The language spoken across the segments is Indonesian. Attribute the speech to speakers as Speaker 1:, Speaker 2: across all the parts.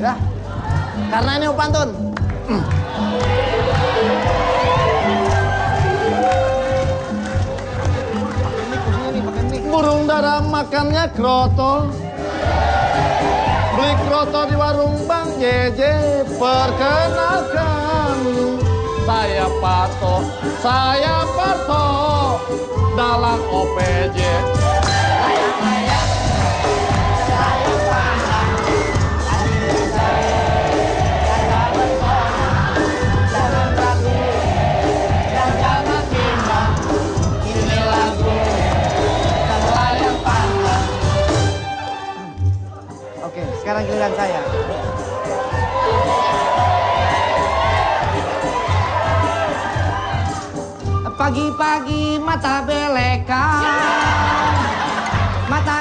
Speaker 1: Ya. Karena ini pantun. Burung dara makannya kroto. Beli kroto di warung Bang Jeje. Perkenalkan, saya Parto dalam OPJ.
Speaker 2: Sekarang giliran saya. Pagi-pagi mata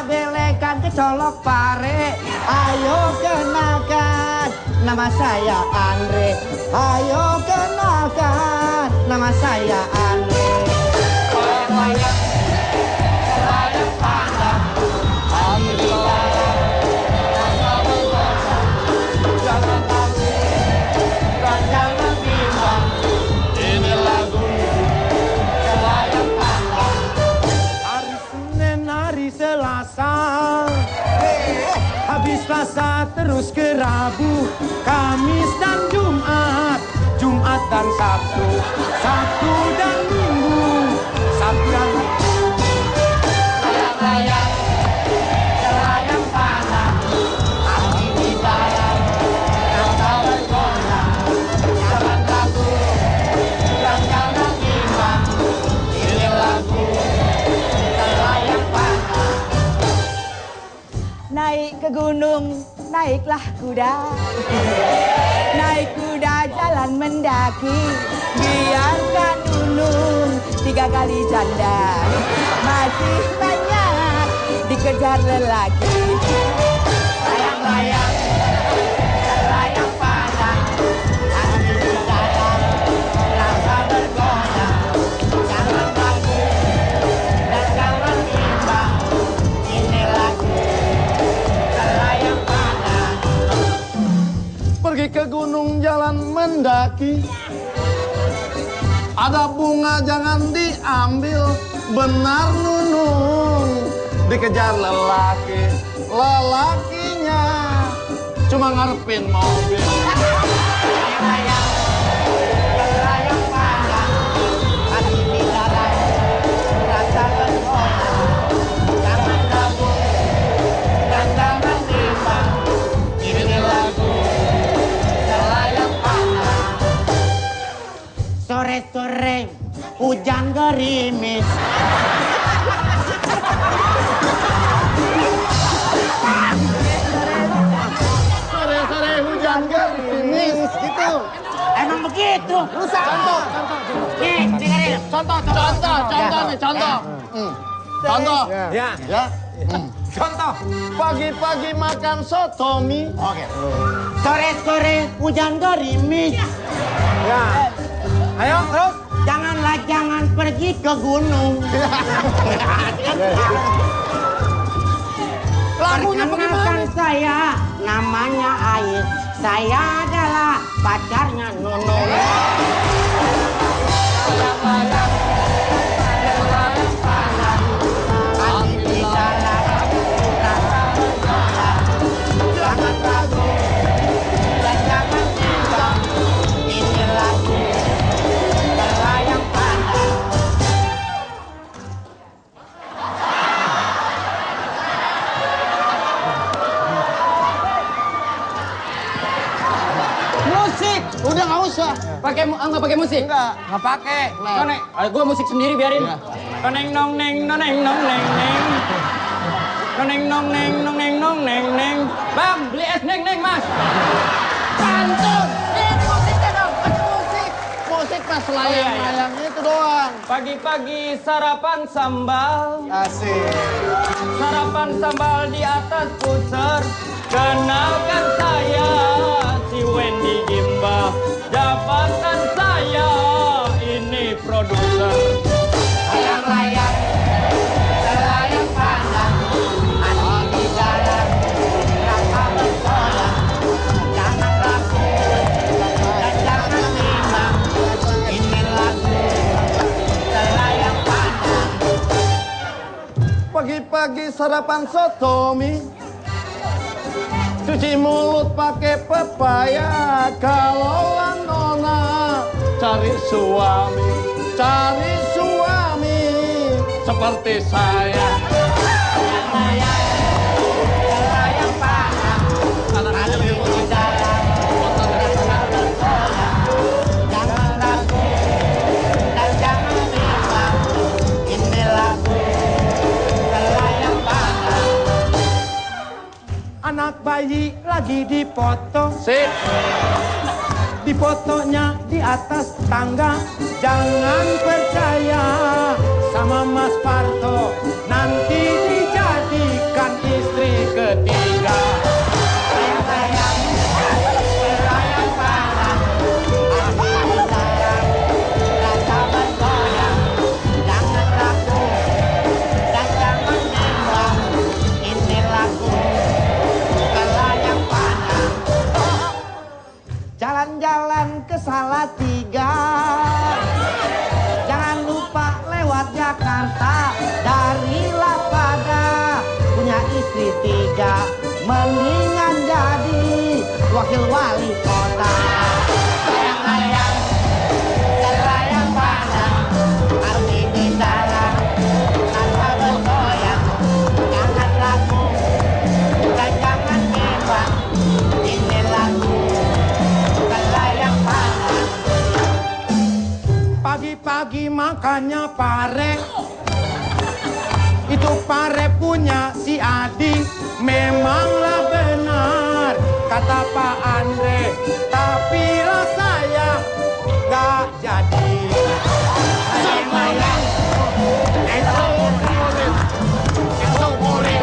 Speaker 2: belekan kecolok pare. Ayo kenalkan, nama saya Andre. Ayo kenalkan, nama saya Andre.
Speaker 3: Selasa terus ke Rabu, Kamis dan Jumat, Jumat dan Sabtu, Sabtu dan Minggu, Sabtu dan
Speaker 4: layang-layang, layang panas, api di dalam, rasa bergoyang, jangan ragu, dan jangan bimbang, ini lagu layang panas.
Speaker 2: Naik ke gunung, naiklah kuda. Naik kuda jalan mendaki. Biarkan gunung 3 kali janda. Masih banyak dikejar lelaki.
Speaker 4: Layang-layang, layang panas, hati di dalam, rasa bergoyang, jangan ragu, dan jangan bimbang, ini lagu layang panas.
Speaker 1: Pergi ke gunung jalan mendaki. Ada bunga jangan diambil. Benar nunung dikejar lelaki. Lelakinya cuma ngarepin mobil.
Speaker 4: Layang-layang, layang panas, hati di dalam, rasa bergoyang, jangan ragu, dan jangan bimbang, ini lagu layang panas.
Speaker 2: Sore-sore hujan gerimis.
Speaker 1: Sore-sore hujan gerimis gitu.
Speaker 2: Emang begitu?
Speaker 1: Rusak. Contoh.
Speaker 2: Nih, dengerin.
Speaker 1: Contoh nih, contoh. Contoh.
Speaker 3: ya.
Speaker 1: Ya.
Speaker 3: Contoh.
Speaker 1: Pagi-pagi makan soto mie.
Speaker 3: Oke.
Speaker 2: Sore-sore hujan gerimis.
Speaker 3: Ya. Ayo terus.
Speaker 2: Jangan pergi ke gunung.
Speaker 1: Lagunya
Speaker 2: Perkenalkan
Speaker 1: bagaimana?
Speaker 2: saya, namanya Ais. Saya adalah pacarnya Nunung.
Speaker 4: Layang-layang, layang panas, hati di dalam, rasa bergoyang, jangan ragu, dan jangan bimbang, ini lagu layang panas.
Speaker 3: Musik.
Speaker 1: Udah nggak usah.
Speaker 3: Nggak pakai musik?
Speaker 1: Enggak.
Speaker 3: Nggak pakai.
Speaker 1: Nah.
Speaker 3: Konek. Gue musik sendiri biarin. Noneng nong neng noneng nong neng neng. Noneng nong neng noneng nong neng neng. Bang, beli es neng neng mas.
Speaker 1: Pantun. Ini musiknya dong. Musik. Musik pas layang-layang itu doang.
Speaker 3: Pagi-pagi sarapan sambal.
Speaker 1: Asik.
Speaker 3: Sarapan sambal di atas pusar. Kenalkan saya si Wendy Gimba. Jabatan saya ini produser.
Speaker 4: Layang-layang, layang panas, hati di dalam, rasa bergoyang,
Speaker 3: Pagi-pagi sarapan soto mie, cuci mulut pakai pepaya. Kalau nona cari suami seperti saya.
Speaker 5: Anak bayi lagi dipoto,
Speaker 3: Sip.
Speaker 5: dipotonya di atas tangga. Jangan percaya sama Mas Parto, nanti dijadikan istri ketiga.
Speaker 2: Jalan-jalan ke Salatiga, jangan lupa lewat Jakarta. Dari Lapada punya istri 3, mendingan jadi wakil wali kota. Layang-layang, layang pandang, arti di dalam tanpa bergoyang. Jangan ragu dan jangan bimbang, ini lagu.
Speaker 5: Pagi-pagi makannya pare, itu pare punya si Adi. Memanglah benar kata Pak Andre, tapi lah saya gak jadi.
Speaker 3: Semuanya itu murid.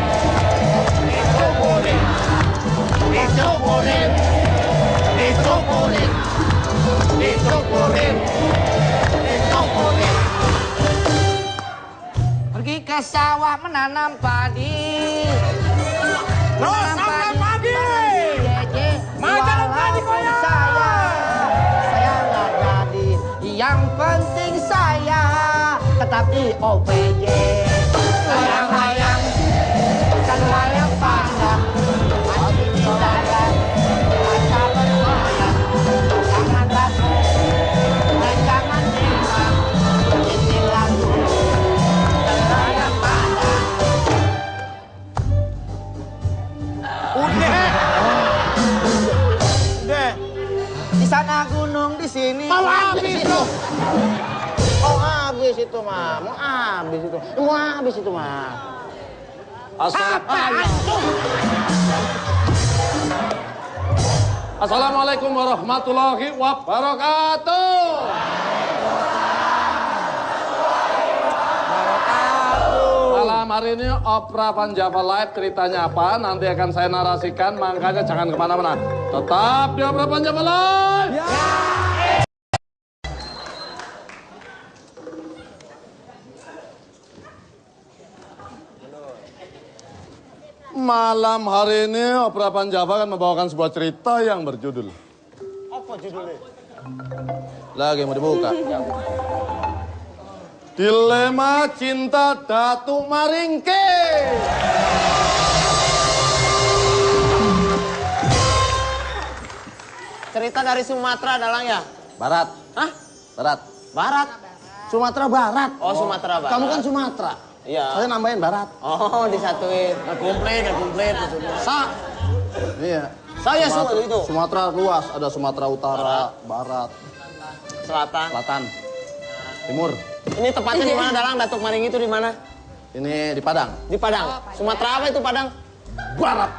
Speaker 2: Pergi ke sawah menanam padi.
Speaker 5: Terus sampai pagi. Makan padi koyak.
Speaker 2: Saya nggak jadi. Yang penting saya tetap di OPJ. Layang-layang, kan layang pandang. Hati di dalam, rasa bergoyang. Jangan ragu dan jangan bimbang. Ini lagu layang pandang.
Speaker 3: Udah.
Speaker 2: Di sana gunung, di sini.
Speaker 3: Malah habis loh.
Speaker 2: Oh habis itu mah, mau habis itu mah.
Speaker 3: Assalamualaikum warahmatullahi wabarakatuh. Malam hari ini Opera Van Java Live ceritanya apa? Nanti akan saya narasikan, makanya jangan kemana-mana. Tetap di Opera Van Java Live. Malam hari ini Opera Van Java akan membawakan sebuah cerita yang berjudul.
Speaker 2: Apa judulnya?
Speaker 3: Lagi mau dibuka. Dilema Cinta Datuk Maringke.
Speaker 2: Cerita dari Sumatera Dalang ya?
Speaker 3: Barat.
Speaker 2: Hah?
Speaker 3: Barat.
Speaker 2: Barat?
Speaker 3: Sumatera Barat.
Speaker 2: Oh Sumatera Barat.
Speaker 3: Kamu kan Sumatera.
Speaker 2: Iya.
Speaker 3: Saya nambahin Barat.
Speaker 2: Oh disatuin. Nggak komplit maksudnya.
Speaker 3: Iya.
Speaker 2: Saya Sumatera itu.
Speaker 3: Sumatera luas, ada Sumatera Utara, Barat,
Speaker 2: Selatan.
Speaker 3: Selatan, Timur.
Speaker 2: Ini tepatnya di mana Dalang? Datuk Maring itu di mana?
Speaker 3: Ini di Padang.
Speaker 2: Di Padang. Sumatera apa itu Padang?
Speaker 3: Barat.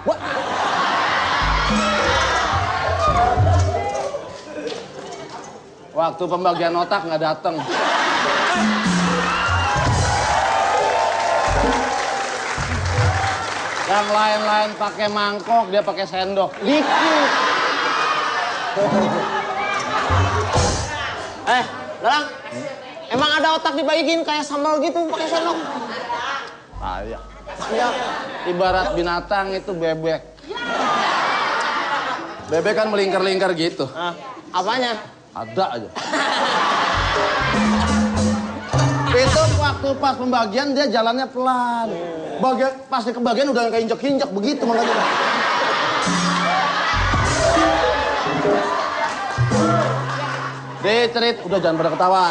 Speaker 3: Waktu pembagian otak nggak datang. Yang lain-lain pakai mangkok, dia pakai sendok. Dikit.
Speaker 2: Dalang. Emang ada otak dibagiin kayak sambal gitu pakai sendok?
Speaker 3: Ah, iya. Ibarat binatang itu bebek. Bebek kan melingkar-lingkar gitu.
Speaker 2: Apanya?
Speaker 3: Ada aja.
Speaker 2: Itu waktu waktu pas pembagian dia jalannya pelan. Pas di kebagian udah keinjek-injek begitu makanya. Cerit, udah jangan pada ketawa.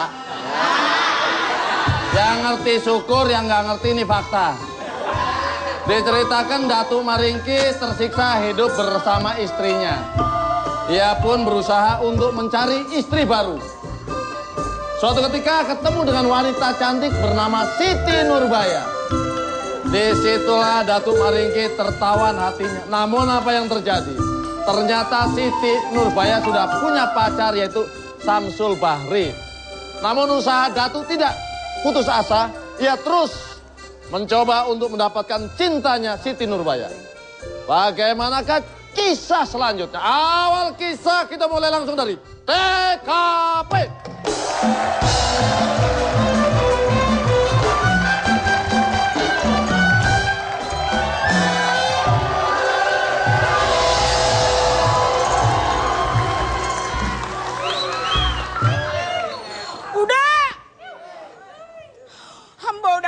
Speaker 2: Yang ngerti syukur, yang nggak ngerti ini fakta. Diceritakan Datuk Maringkis tersiksa hidup bersama istrinya. Ia pun berusaha untuk mencari istri baru. Suatu ketika ketemu dengan wanita cantik bernama Siti Nurbaya. Disitulah Datuk Maringkis tertawan hatinya. Namun apa yang terjadi? Ternyata Siti Nurbaya sudah punya pacar yaitu Samsul Bahri. Namun usaha Datuk tidak putus asa. Ia terus mencoba untuk mendapatkan cintanya Siti Nurbaya. Bagaimanakah kisah selanjutnya? Awal kisah kita mulai langsung dari TKP.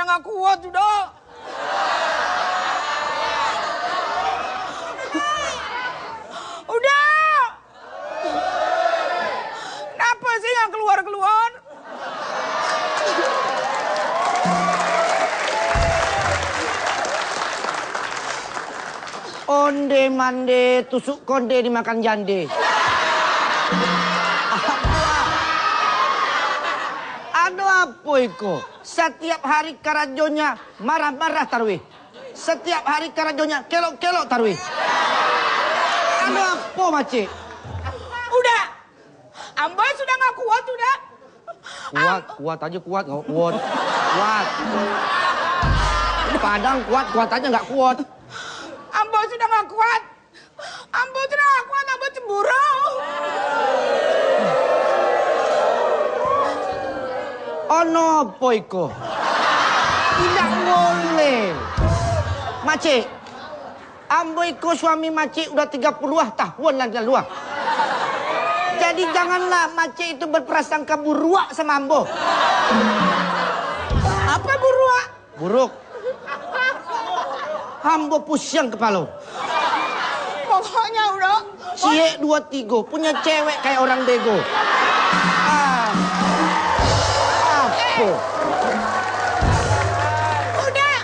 Speaker 4: Nggak kuat udah. Udah. Kenapa sih yang keluar-keluar?
Speaker 5: Onde mande tusuk konde dimakan jande. Aduh apa itu? Setiap hari karajonya marah-marah tarwih. Setiap hari karajonya kelok-kelok tarwih. Aduh apa Mace?
Speaker 4: Udah. Amboy sudah nggak kuat udah.
Speaker 5: Kuat aja kuat nggak kuat. Kuat. Padang kuat aja nggak kuat.
Speaker 4: Amboy sudah nggak kuat. Amboy sudah nggak kuat. Amboy cemburu.
Speaker 5: Ono apa iku? Tidak boleh. Mace, ambo iku suami Mace udah 30 tahun lalu. Jadi janganlah Mace itu berprasangka buruk sama ambo.
Speaker 4: Apa buruk?
Speaker 5: Buruk. Ambo pusing kepala.
Speaker 4: Pokoknya udah.
Speaker 5: Siek 23 punya cewek kayak orang bego.
Speaker 4: Udah.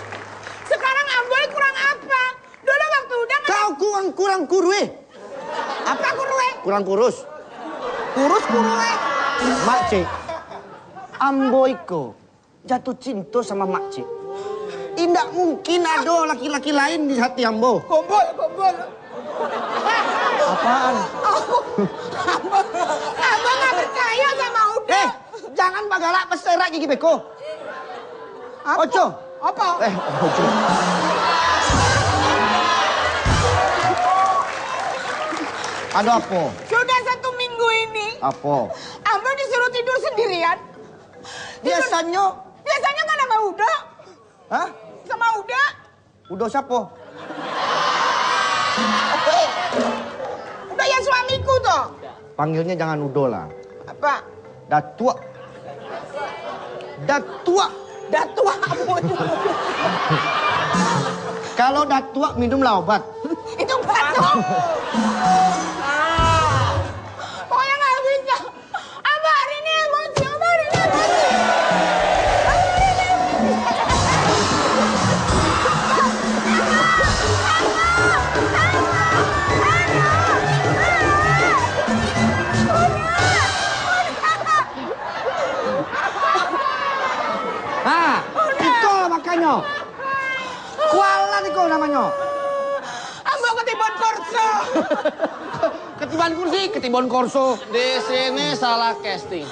Speaker 4: Sekarang Amboy kurang apa? Dulu waktu udah
Speaker 5: Kau kurang kurue.
Speaker 4: apa kurue?
Speaker 5: Kurang kurus.
Speaker 4: Kurus kurue.
Speaker 5: Makcik, ambo iko jatuh cinta sama makcik. Tidak mungkin ada laki-laki lain di hati ambo.
Speaker 4: Kumpul.
Speaker 5: Apaan?
Speaker 4: Ambo nggak percaya sama udah.
Speaker 5: Jangan bagalak peserak gigi beko. Ojo.
Speaker 4: Apa?
Speaker 5: Ojo. Ada apa?
Speaker 4: Sudah 1 minggu ini.
Speaker 5: Apa?
Speaker 4: Ambo disuruh tidur sendirian.
Speaker 5: Biasanya
Speaker 4: Biasanya kan sama Uda.
Speaker 5: Hah?
Speaker 4: Sama Uda.
Speaker 5: Udah siapa?
Speaker 4: Udah ya suamiku toh.
Speaker 5: Panggilnya jangan Udo lah.
Speaker 4: Apa?
Speaker 5: Datua.
Speaker 4: Datua Ambo.
Speaker 5: Kalau datua minumlah obat.
Speaker 4: Itu batuk. Pokoknya nggak bisa. Ambo hari ini emosi. Ambo hari ini emosi.
Speaker 5: Iko makanya. Kuala Iko namanya.
Speaker 4: Ambo ketiban korso.
Speaker 5: Ketiban kursi, ketiban korso.
Speaker 2: Di sini salah casting.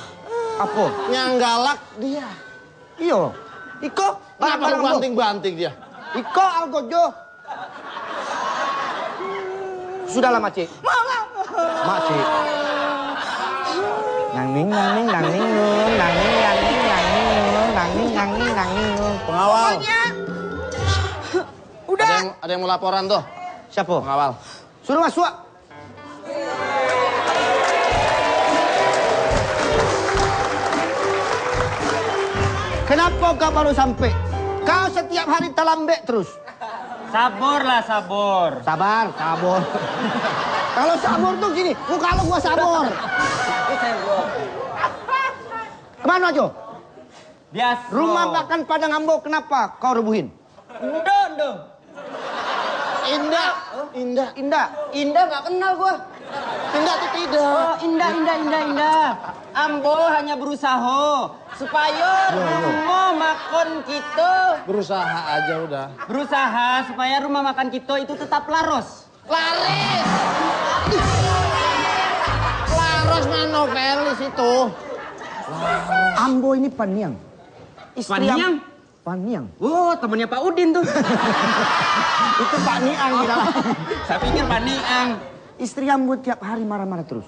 Speaker 5: Apa?
Speaker 2: Yang galak dia.
Speaker 5: Iyo. Iko
Speaker 2: Kenapa lu banting-banting dia?
Speaker 5: Iko Algojo. Sudahlah Maci. Maci. Nangning.
Speaker 2: Pengawal.
Speaker 4: Pokoknya. Udah.
Speaker 2: Ada yang mau laporan tuh.
Speaker 5: Siapa?
Speaker 2: Pengawal.
Speaker 5: Suruh masuk. Kenapa kau baru sampai? Kau setiap hari terlambat terus.
Speaker 3: Sabur lah, sabur.
Speaker 5: Sabar, sabur. Kalau sabur tuh gini, muka lu gua sabur. Kemana Jo?
Speaker 3: Biasa.
Speaker 5: Rumah makan Padang Ambo kenapa kau rubuhin?
Speaker 3: Endo.
Speaker 5: Indah.
Speaker 3: Indah nggak kenal gua.
Speaker 5: Indah tuh tidak.
Speaker 3: Oh, Indah. Ambo hanya berusaha supaya rumah makan kita.
Speaker 2: Berusaha aja udah.
Speaker 3: Berusaha supaya rumah makan kita itu tetap laris.
Speaker 1: Laros mah novelis itu.
Speaker 5: Ambo ini Paniang.
Speaker 3: Paniang?
Speaker 5: Paniang.
Speaker 3: Oh, temennya Pak Udin tuh.
Speaker 5: Itu Pak Niang gitu.
Speaker 3: Saya pikir Pak Niang.
Speaker 5: Istri Ambo tiap hari marah-marah terus.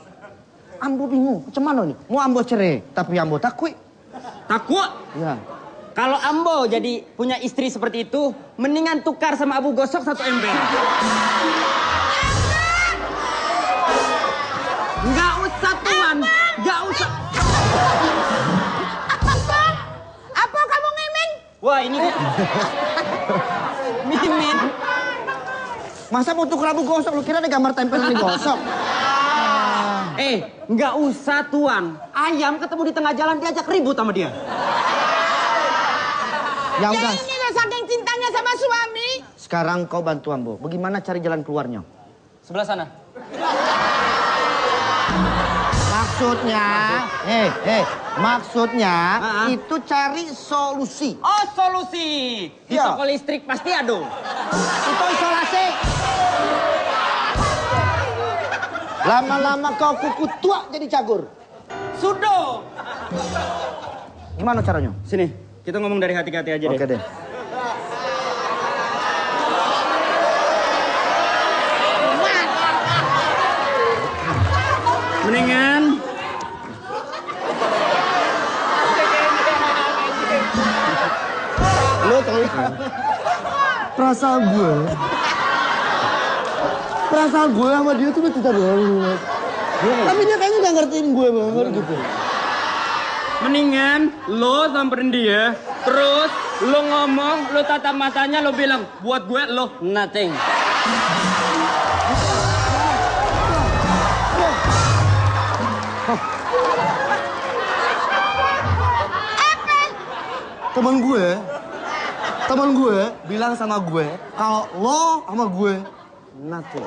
Speaker 5: Ambo bingung, macam mana nih? Mau Ambo cerai, tapi Ambo takut.
Speaker 3: Takut?
Speaker 5: Ya.
Speaker 3: Kalau Ambo jadi punya istri seperti itu, mendingan tukar sama Abu Gosok 1 ember. Nggak usah tuan, nggak usah.
Speaker 4: Apa kamu ngimin?
Speaker 3: Wah ini Mimin.
Speaker 5: Masa mau tukar Abu Gosok? Lu kira ada gambar tempelan di gosok?
Speaker 3: Nggak usah tuan. Ayam ketemu di tengah jalan diajak ribut sama dia.
Speaker 5: Ya
Speaker 4: Ya
Speaker 5: udah,
Speaker 4: ini loh saking cintanya sama suami.
Speaker 5: sekarang kau bantu Ambo. Bagaimana cari jalan keluarnya?
Speaker 3: Sebelah sana.
Speaker 5: Maksudnya itu cari solusi.
Speaker 3: Oh solusi. Di
Speaker 5: Iya.
Speaker 3: toko listrik pasti ada.
Speaker 5: Itu isolasi. Lama-lama kau kuku tua jadi cagur.
Speaker 3: Sudah.
Speaker 5: Gimana caranya?
Speaker 3: Sini, kita ngomong dari hati ke hati aja deh.
Speaker 5: Oke deh.
Speaker 3: Mendingan
Speaker 5: Lo tahu kan? Perasaan gue sama dia tuh udah cinta banget. Tapi dia kayaknya gak ngertiin gue banget gitu.
Speaker 3: mendingan lo samperin dia, terus lo ngomong, lo tatap matanya, lo bilang buat gue lo nothing.
Speaker 5: Temen gue bilang sama gue kalau lo sama gue nothing.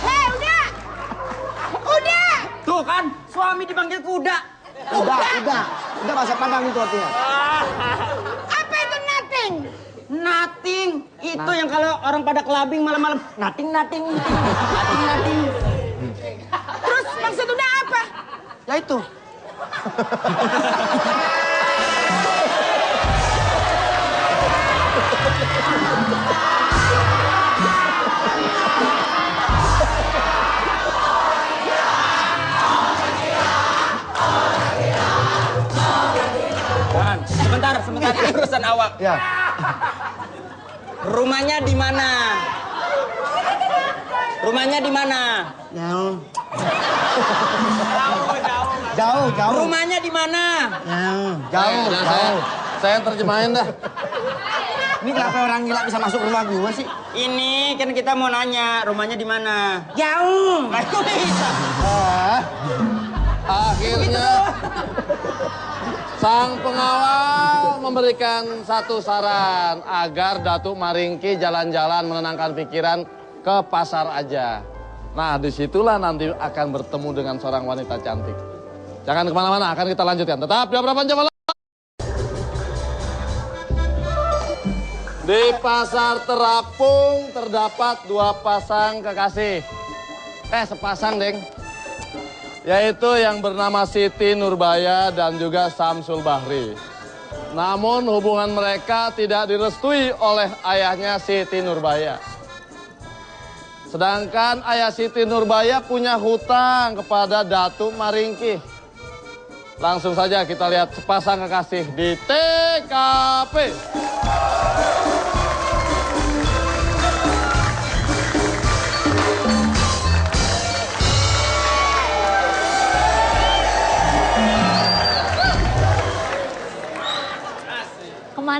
Speaker 4: Hei, udah.
Speaker 3: Tuh kan, suami dipanggil kuda.
Speaker 5: Udah bahasa Padang itu artinya.
Speaker 4: Apa itu nothing?
Speaker 3: Nothing. Itu yang kalau orang pada kelabing malam-malam. Nothing.
Speaker 4: Terus maksud udah apa?
Speaker 5: Ya itu.
Speaker 3: Sebentar, ini urusan awak.
Speaker 5: Ya.
Speaker 3: Rumahnya di mana?
Speaker 5: Jauh.
Speaker 3: Rumahnya di mana?
Speaker 5: Jauh.
Speaker 2: Saya terjemahin dah.
Speaker 5: Ini kenapa orang gila bisa masuk rumah gue sih?
Speaker 3: Ini kan kita mau nanya, rumahnya di mana? Jauh.
Speaker 2: Akhirnya sang pengawal memberikan satu saran agar Datuk Maringki jalan-jalan menenangkan pikiran ke pasar aja. Nah, disitulah nanti akan bertemu dengan seorang wanita cantik. Jangan kemana-mana, akan kita lanjutkan. Tetap di Harapan Jawa. Di pasar terapung terdapat 2 pasang kekasih. Sepasang, Deng. Yaitu yang bernama Siti Nurbaya dan juga Samsul Bahri. Namun hubungan mereka tidak direstui oleh ayahnya Siti Nurbaya. Sedangkan ayah Siti Nurbaya punya hutang kepada Datuk Maringki. Langsung saja kita lihat sepasang kekasih di TKP.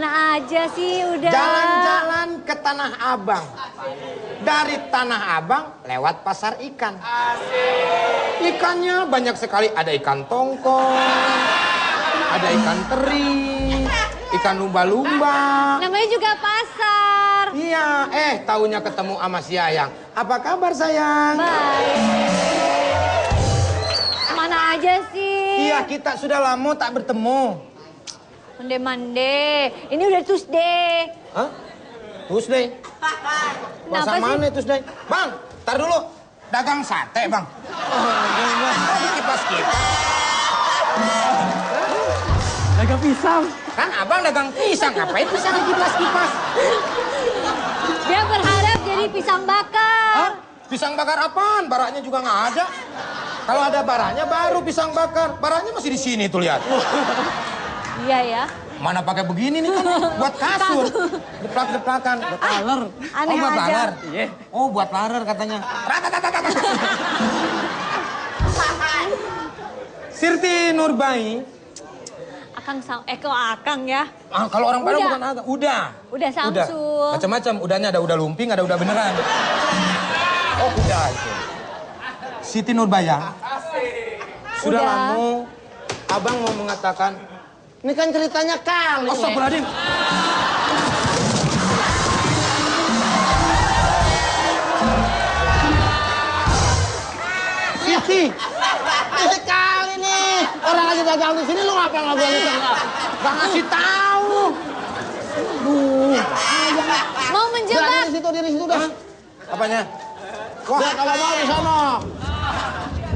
Speaker 4: Kemana aja sih udah?
Speaker 3: Jalan-jalan ke Tanah Abang. Dari Tanah Abang lewat pasar ikan. Ikannya banyak sekali. Ada ikan tongkol, ada ikan teri, ikan lumba-lumba.
Speaker 4: Namanya juga pasar.
Speaker 3: Iya, taunya ketemu sama si Yayang. Apa kabar sayang?
Speaker 4: Baik. Kemana aja sih?
Speaker 3: Iya, kita sudah lama tak bertemu.
Speaker 4: Mande-mande. Ini udah Tuesday.
Speaker 3: Hah? Tuesday? Masa
Speaker 4: Kenapa sih?
Speaker 3: mana Tuesday? Bang, tar dulu. Dagang sate, Bang. Kipas-kipas.
Speaker 5: Dagang pisang.
Speaker 3: Kan abang dagang pisang, ngapain pisang kipas-kipas?
Speaker 4: Dia berharap jadi pisang bakar.
Speaker 3: Hah? Pisang bakar apaan? Baraknya juga nggak ada. Kalau ada baraknya baru pisang bakar. Baraknya masih di sini tuh lihat.
Speaker 4: Iya ya.
Speaker 3: Mana pakai begini nih kan buat kasur. Deplak-deplakan. Buat laler.
Speaker 4: Aneh
Speaker 3: buat
Speaker 4: aja.
Speaker 3: laler. Iya. Oh, buat laler katanya. Sirti Nurbai.
Speaker 4: Kok Akang ya?
Speaker 3: Ah, kalau orang Padang
Speaker 4: Udah.
Speaker 3: bukan agak. Udah.
Speaker 4: Udah Samsul.
Speaker 3: Macam-macam. Udahnya ada udah lumping, ada udah beneran. Oh, udah itu. Siti Nurbayang. Sudah
Speaker 4: Udah.
Speaker 3: lama abang mau mengatakan.
Speaker 1: Ini kan ceritanya kali.
Speaker 3: Astagfirullahaladzim.
Speaker 1: Siti. Ini kali nih. Orang lagi dagang di sini lu ngapain ngobrol di tengah?
Speaker 3: Gak ngasih tahu.
Speaker 4: Mau menjebak.
Speaker 1: Di situ dah.
Speaker 3: Apanya?
Speaker 1: Wah, kalau mau di sana.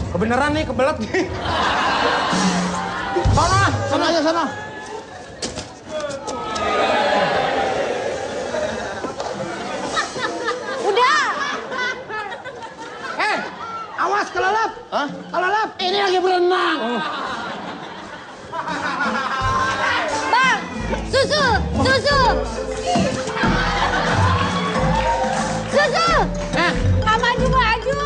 Speaker 3: Kebeneran nih, kebelet nih.
Speaker 1: Sana aja sana.
Speaker 4: Udah.
Speaker 3: Awas kelelep.
Speaker 1: Hah?
Speaker 3: Kelelep.
Speaker 1: Ini lagi berenang.
Speaker 4: Bang, susu. Susu. Nggak maju-maju.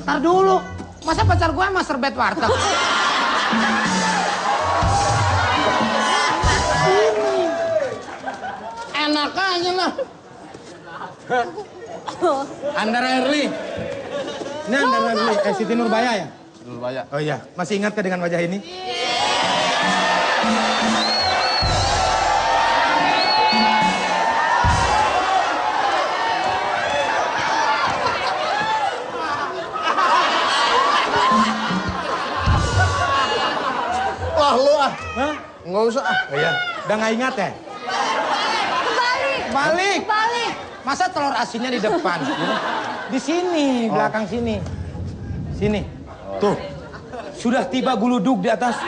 Speaker 3: Ntar dulu. Masa pacar gue sama serbet warteg?
Speaker 1: Enak aja lah.
Speaker 3: Andara Erli. Ini Andara Erli. Siti Nurbaya ya?
Speaker 2: Nurbaya.
Speaker 3: Oh iya. Masih ingat ke dengan wajah ini?
Speaker 2: Wah lu ah.
Speaker 3: Hah?
Speaker 2: Nggak usah ah.
Speaker 3: Oh iya. Udah nggak ingat ya? Balik.
Speaker 4: Balik.
Speaker 3: Masa telur asinnya di depan? Di sini, belakang sini. Sini. Tuh. Sudah tiba guludug di atas.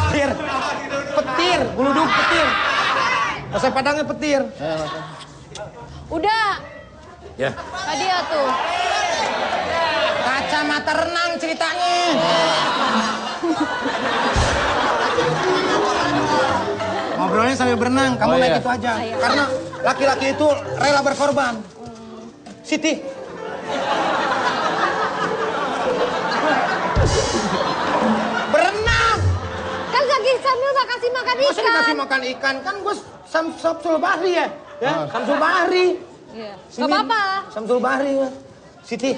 Speaker 3: Petir. Petir. Guludug petir. Bahasa Padangnya petir.
Speaker 4: Udah.
Speaker 3: Ya.
Speaker 4: Tadi ya tuh.
Speaker 3: Kacamata renang ceritanya. Ngobrolnya sambil berenang, kamu
Speaker 2: Oh,
Speaker 3: naik
Speaker 2: iya.
Speaker 3: itu aja.
Speaker 4: Ayo.
Speaker 3: Karena laki-laki itu rela berkorban. Siti. Berenang.
Speaker 4: Kan lagi sambil kasih makan
Speaker 3: Masa
Speaker 4: ikan.
Speaker 3: dikasih makan ikan? Kan gue Samsul Bahri ya? Samsul Bahri.
Speaker 4: Iya.
Speaker 3: Sini,
Speaker 4: Gak apa-apa.
Speaker 3: Samsul Bahri. Ya. Siti,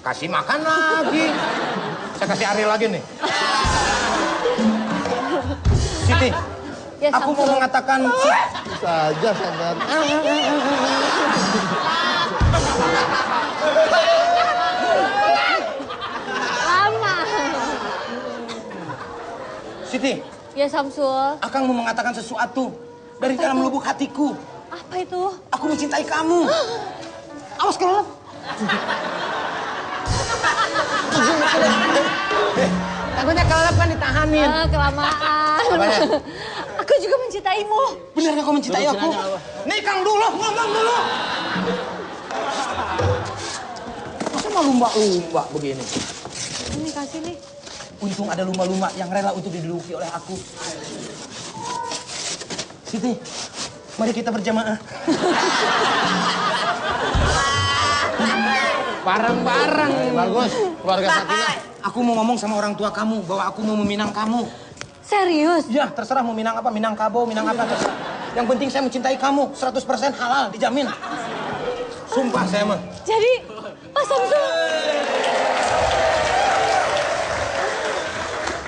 Speaker 3: kasih makan lagi. Saya kasih Ariel lagi nih. Siti,
Speaker 4: Ya,
Speaker 3: aku mau
Speaker 4: Samsul.
Speaker 3: mengatakan...
Speaker 2: Bisa aja sadar.
Speaker 4: Lama.
Speaker 3: Siti,
Speaker 4: Ya Samsul.
Speaker 3: Akang mau mengatakan sesuatu dari dalam lubuk hatiku.
Speaker 4: Apa itu?
Speaker 3: Aku mencintai kamu. Awas kelelep. Takutnya kelelep kan ditahanin.
Speaker 4: Kelamaan.
Speaker 3: Apanya?
Speaker 4: Aku juga mencintaimu.
Speaker 3: Bener kau mencintai aku? Nih Kang dulu, ngomong dulu. Masa mau lumba-lumba begini?
Speaker 4: Ini kasih nih.
Speaker 3: Untung ada lumba-lumba yang rela untuk diduduki oleh aku. Siti, mari kita berjamaah. Bareng-bareng.
Speaker 2: Bagus. Keluarga Sakinah.
Speaker 3: Aku mau ngomong sama orang tua kamu bahwa aku mau meminang kamu.
Speaker 4: Serius?
Speaker 3: Ya, terserah mau Minang apa, Minangkabau, Minang apa, terserah. Yang penting saya mencintai kamu, 100% halal, dijamin. Sumpah saya mah.
Speaker 4: Jadi, Pak Samsul,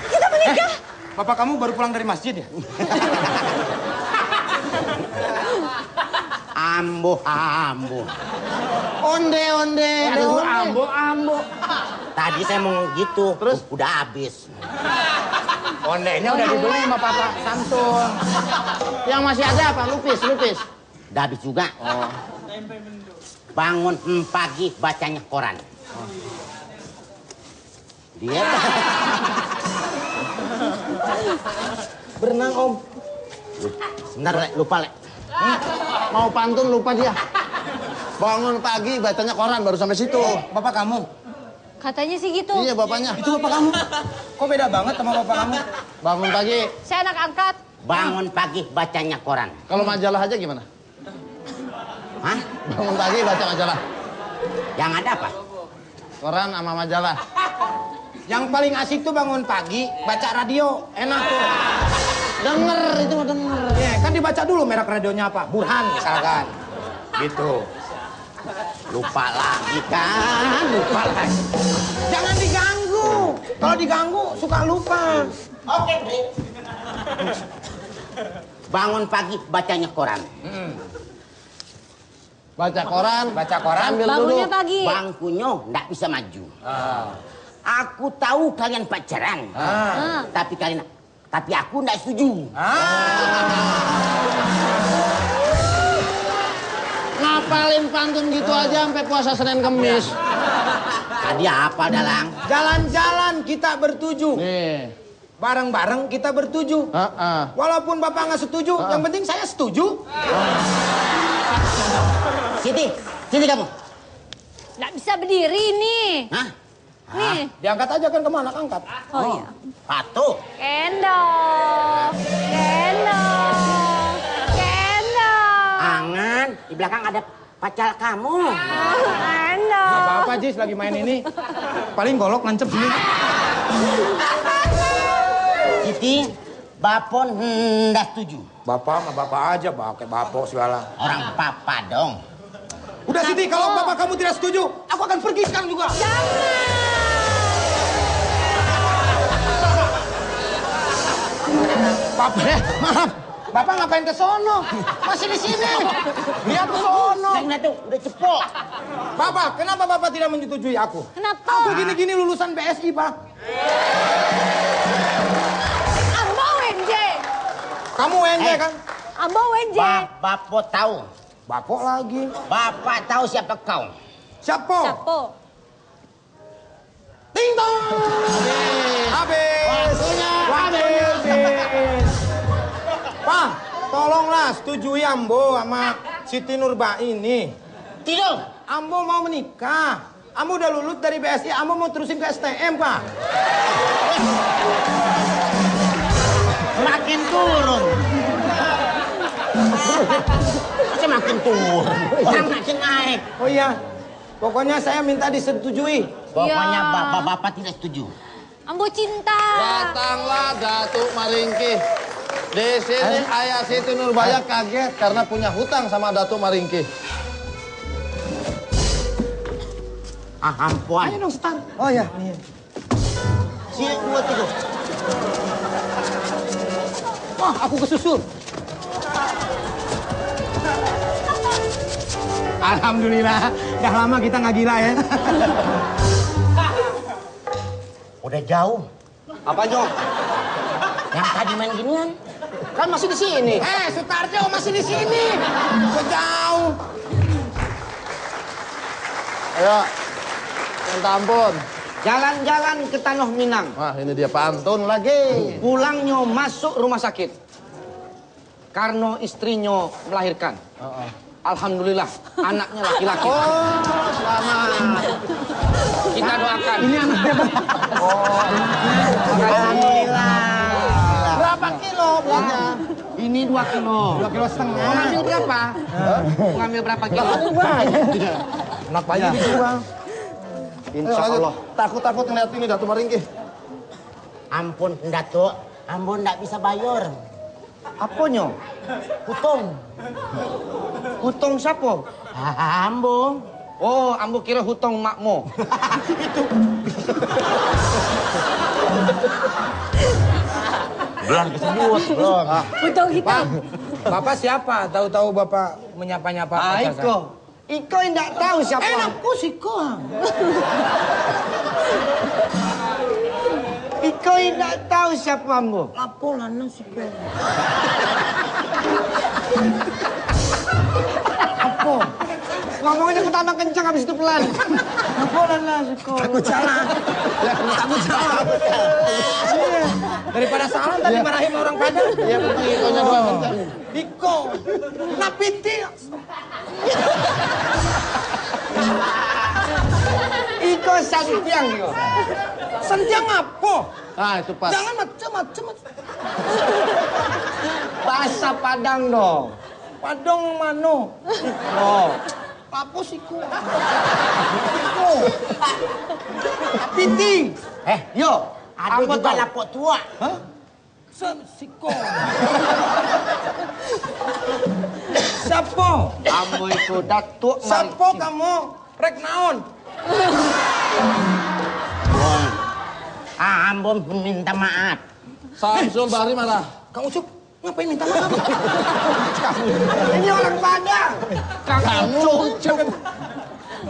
Speaker 4: kita menikah.
Speaker 3: Bapak kamu baru pulang dari masjid ya?
Speaker 5: Ambo, ambo.
Speaker 1: Onde.
Speaker 5: Aduh,
Speaker 1: Ambo.
Speaker 5: Tadi saya mau gitu, terus udah habis.
Speaker 3: Ondenya udah dibeli sama Papa Samsul.
Speaker 1: Yang masih ada apa? Lupis.
Speaker 5: Udah habis juga. Bangun pagi bacanya koran. Dia
Speaker 3: Berenang, Om.
Speaker 5: sebentar, Lek, lupa, Lek.
Speaker 1: Mau pantun lupa dia. Bangun pagi bacanya koran baru sampai situ.
Speaker 3: Bapak kamu?
Speaker 4: Katanya sih gitu.
Speaker 1: Iya bapaknya.
Speaker 3: Itu bapak kamu? Kok beda banget sama bapak kamu?
Speaker 1: Bangun pagi.
Speaker 4: Saya anak angkat.
Speaker 5: Bangun pagi bacanya koran.
Speaker 1: Kalau majalah aja gimana?
Speaker 5: Hah?
Speaker 1: Bangun pagi baca majalah.
Speaker 5: Yang ada apa?
Speaker 1: Koran sama majalah.
Speaker 3: Yang paling asik tuh bangun pagi, baca radio. Enak tuh.
Speaker 1: Denger.
Speaker 3: Ya, kan dibaca dulu merek radionya apa? Burhan misalkan. Gitu.
Speaker 5: Lupa lagi kan, lupa lagi.
Speaker 3: Jangan diganggu. Kalau diganggu suka lupa.
Speaker 5: Oke, Dri. Bangun pagi bacanya koran.
Speaker 1: Baca koran. Sambil
Speaker 4: Bangunnya
Speaker 1: duduk.
Speaker 4: pagi.
Speaker 5: Bangkunya nggak bisa maju. Aku tahu kalian pacaran. Tapi aku nggak setuju.
Speaker 1: Ngapalin pantun gitu aja sampai puasa Senin Kemis.
Speaker 5: Tadi apa, Dalang?
Speaker 3: Jalan-jalan kita bertujuh.
Speaker 1: Nih.
Speaker 3: Bareng-bareng kita bertujuh. Walaupun bapak nggak setuju, yang penting saya setuju.
Speaker 5: Sini kamu.
Speaker 4: Nggak bisa berdiri nih.
Speaker 5: Hah?
Speaker 4: Nih.
Speaker 3: Diangkat aja kan kemana angkat.
Speaker 4: Oh iya.
Speaker 5: Patuh.
Speaker 4: Kendong.
Speaker 5: Angan, di belakang ada pacar kamu.
Speaker 4: Kendong.
Speaker 3: Gak apa-apa, Jis, lagi main ini. Paling golok nancep sini.
Speaker 5: Siti, Bapon nggak setuju.
Speaker 3: Bapak sama bapak aja, pakai bapak segala.
Speaker 5: Orang papa dong.
Speaker 3: Udah Siti, kalau bapak kamu tidak setuju, aku akan pergi sekarang juga. Bapak, maaf. Bapak ngapain ke sono? Masih di sini. Lihat ke sono.
Speaker 5: Saya ngeliat tuh, udah cepok.
Speaker 3: Bapak, kenapa bapak tidak menyetujui aku?
Speaker 4: Kenapa?
Speaker 3: Aku gini-gini lulusan BSI, Pak.
Speaker 4: Ambo WNJ.
Speaker 3: Kamu WNJ kan?
Speaker 4: Ambo WNJ.
Speaker 5: Bapak tahu.
Speaker 3: Bapak lagi.
Speaker 5: Bapak tahu siapa kau.
Speaker 3: Siapa?
Speaker 4: Capo.
Speaker 3: Ting tong. Habis. Habis. Pak, tolonglah setujui Ambo sama Siti Nurba ini.
Speaker 5: Tidur.
Speaker 3: Ambo mau menikah. Ambo udah lulus dari BSI, Ambo mau terusin ke STM, Pak.
Speaker 5: Makin turun. Masih makin turun. Yang makin naik.
Speaker 3: Oh iya, pokoknya saya minta disetujui.
Speaker 5: Pokoknya
Speaker 4: Iya.
Speaker 5: bapak tidak setuju.
Speaker 4: Ambo cinta.
Speaker 2: Datanglah Datuk Maringkih. Di sini ayah Siti Nurbaya kaget karena punya hutang sama Datuk Maringkih.
Speaker 5: Ampuan.
Speaker 3: Ayo dong, Star. Oh ya.
Speaker 5: Sini dua tidur.
Speaker 3: Wah, aku kesusul. Alhamdulillah, dah lama kita nggak gila ya.
Speaker 5: Udah jauh.
Speaker 3: Apa Jong?
Speaker 5: Yang tadi main ginian.
Speaker 3: Kan masih di sini. Sutarjo masih di sini. Udah jauh.
Speaker 2: Ayo, minta ampun.
Speaker 5: Jalan-jalan ke Tanah Minang.
Speaker 2: Wah, ini dia pantun lagi.
Speaker 5: Pulangnya masuk rumah sakit. Karena istrinya melahirkan. Alhamdulillah, anaknya laki-laki.
Speaker 2: Oh, selamat.
Speaker 5: Kita doakan.
Speaker 3: Ini anaknya.
Speaker 5: Alhamdulillah.
Speaker 2: Berapa kilo beratnya?
Speaker 5: Ini 2 kilo.
Speaker 3: 2,5 kilo.
Speaker 5: Mau ngambil berapa? Mau ngambil berapa kilo?
Speaker 3: Enak banget dijual.
Speaker 2: Insya Allah. Takut-takut ngeliat ini Datuk Maringkih.
Speaker 5: Ampun, Datuk.
Speaker 6: Ambo ndak bisa bayar.
Speaker 5: Apanya?
Speaker 6: Hutong.
Speaker 5: Hutong siapa?
Speaker 6: Ambo.
Speaker 5: Oh, ambo kira hutong makmo.
Speaker 6: Itu.
Speaker 5: Belum kesebut, belum.
Speaker 4: Hutong hitam.
Speaker 3: Bapak siapa? Tahu-tahu Bapak menyapa-nyapa pacar saya.
Speaker 5: Iko enggak tahu siapa.
Speaker 6: Enakku sih kok.
Speaker 5: Iko enggak tahu siapa ambo.
Speaker 6: Lapo lanang sih kok.
Speaker 5: Apa? Ngomongnya pertama kencang habis itu pelan. Apa lah Iko?
Speaker 6: Takut salah. Takut salah.
Speaker 3: Iya. Daripada salah tadi marahin orang Padang.
Speaker 2: Iya, betul. Ikonya doang kencang.
Speaker 6: Iko. Napiti.
Speaker 5: Iko santiang yo.
Speaker 6: Santiang apa?
Speaker 2: Ah, itu pas.
Speaker 6: Jangan macam-macam.
Speaker 5: Bahasa Padang dong.
Speaker 6: Padang mano.
Speaker 5: Oh.
Speaker 6: Lapo sih kok. Iko. Napiti.
Speaker 5: Yo.
Speaker 6: Ada
Speaker 5: Apa
Speaker 6: juga
Speaker 5: tahu?
Speaker 6: lapok tua. Hah? Siko. Siapa?
Speaker 5: Ambo itu datuk
Speaker 6: Siapa kamu? Rek naon?
Speaker 5: Ambo minta maaf.
Speaker 2: Samsul Bahri marah.
Speaker 6: Kang Ucup, ngapain minta maaf?
Speaker 5: Ini orang Padang.
Speaker 2: Kamu.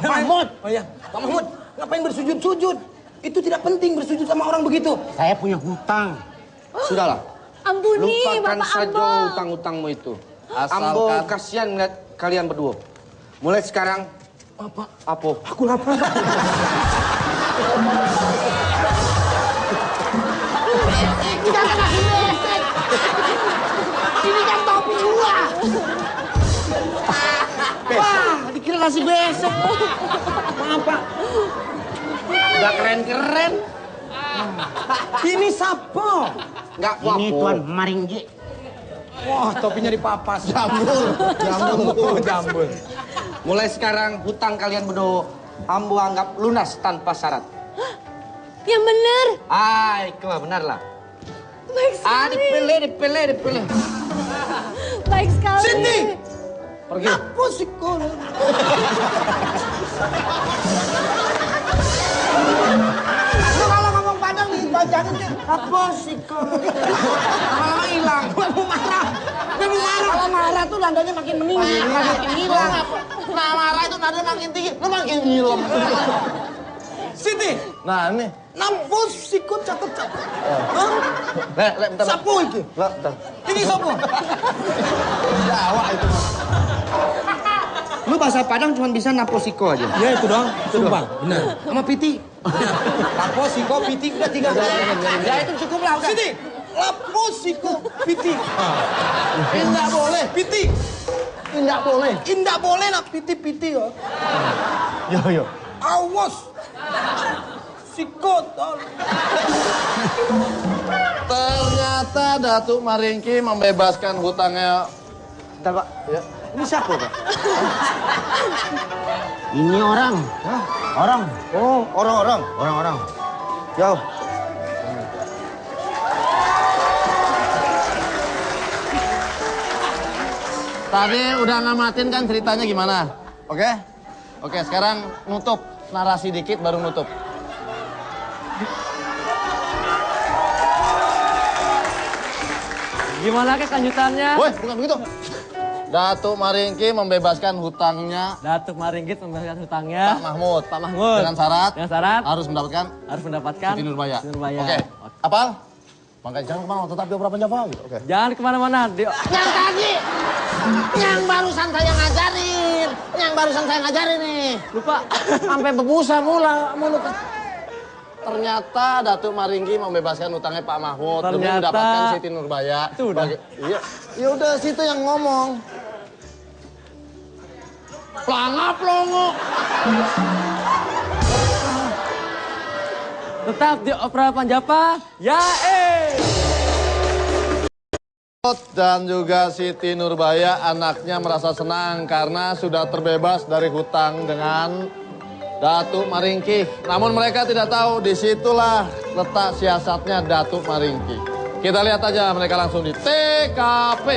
Speaker 6: Mahmud. Oh ya, Pak Mahmud, ngapain bersujud-sujud? Itu tidak penting bersujud sama orang begitu.
Speaker 5: Saya punya hutang. Sudahlah.
Speaker 4: Ampuni,
Speaker 5: Lupakan
Speaker 4: Bapak
Speaker 5: saja
Speaker 4: Ambo.
Speaker 5: hutang-hutangmu itu.
Speaker 2: Asalkan-
Speaker 5: Ambo kasihan ngeliat kalian berdua. Mulai sekarang,
Speaker 6: Apa?
Speaker 5: apa?
Speaker 6: Aku lapar.
Speaker 4: Ini kan nasi besek. Ini kan topi gua.
Speaker 5: Wah, dikira nasi besek. Maaf, Pak. Udah keren-keren.
Speaker 6: Ini siapa?
Speaker 5: Nggak apa-apa.
Speaker 6: Ini Tuan Maringgi.
Speaker 3: Wah, topinya dipapas.
Speaker 6: Jambul.
Speaker 5: Mulai sekarang, hutang kalian berdua, Ambo anggap lunas tanpa syarat.
Speaker 4: Yang bener.
Speaker 5: Itu benar lah.
Speaker 4: Baik sekali.
Speaker 5: Dipilih.
Speaker 4: Baik sekali.
Speaker 6: Siti!
Speaker 5: Pergi.
Speaker 6: Apa sih kok? Lu kalau ngomong Padang nih, bacain deh. Apa sih kok? Lama-lama hilang. Gue mau marah. Kalau marah tuh nadanya makin meninggi. Makin hilang.
Speaker 2: Nah, marah itu nada makin tinggi. Lu makin ngilem.
Speaker 6: Siti!
Speaker 2: Nah, ini.
Speaker 6: Nampus sikut cakep-cakep. Hah?
Speaker 5: Bentar.
Speaker 6: Sapu iki?
Speaker 5: Bentar.
Speaker 6: Ini sapu?
Speaker 2: Jawa itu.
Speaker 5: Lu bahasa Padang cuma bisa naposiko aja.
Speaker 3: Ya itu doang. Sumpah, benar.
Speaker 6: Sama Piti.
Speaker 3: Lapo, siko, piti, udah 3 kali.
Speaker 6: Ya itu cukup lah. Siti! Lapo siko Piti.
Speaker 2: Tidak boleh.
Speaker 6: Piti.
Speaker 2: Tidak boleh.
Speaker 6: Indah boleh nak piti-piti ya.
Speaker 5: Yo.
Speaker 6: Awas. Sikot.
Speaker 2: Ternyata Datuk Maringki membebaskan hutangnya.
Speaker 5: Bentar, Pak. Ya. Ini siapa, Pak?
Speaker 6: Ini orang.
Speaker 5: Hah?
Speaker 6: Orang.
Speaker 5: Oh, orang-orang.
Speaker 6: Orang-orang.
Speaker 5: Yo.
Speaker 2: Tadi udah ngamatin kan ceritanya gimana? Oke? Oke, sekarang nutup. Narasi dikit baru nutup.
Speaker 7: Gimana ke lanjutannya?
Speaker 2: Woi, bukan begitu. Datuk Maringki membebaskan hutangnya
Speaker 7: Datuk Maringgit membebaskan hutangnya.
Speaker 2: Pak Mahmud.
Speaker 7: Pak Mahmud.
Speaker 2: Dengan syarat,
Speaker 7: Dengan syarat
Speaker 2: harus mendapatkan
Speaker 7: harus mendapatkan
Speaker 2: Siti Nurbaya.
Speaker 7: Siti Nurbaya.
Speaker 2: Oke. Apal? Makanya jangan kemana, tetap di Opera Panjava gitu. Oke.
Speaker 7: Jangan kemana-mana.
Speaker 4: Yang tadi. Yang barusan saya ngajarin. Yang barusan saya ngajarin nih.
Speaker 7: Lupa.
Speaker 4: Sampai bebusa mulut.
Speaker 2: Ternyata Datuk Maringki membebaskan hutangnya Pak Mahmud demi
Speaker 7: Ternyata-
Speaker 2: mendapatkan Siti Nurbaya.
Speaker 7: Itu udah.
Speaker 2: Iya. Ya udah situ yang ngomong. Pelangap longo.
Speaker 7: Tetap di Opera Panjapa. Ya
Speaker 2: Dan juga Siti Nurbaya anaknya merasa senang karena sudah terbebas dari hutang dengan Datuk Maringki. Namun mereka tidak tahu disitulah letak siasatnya Datuk Maringki. Kita lihat aja mereka langsung di TKP.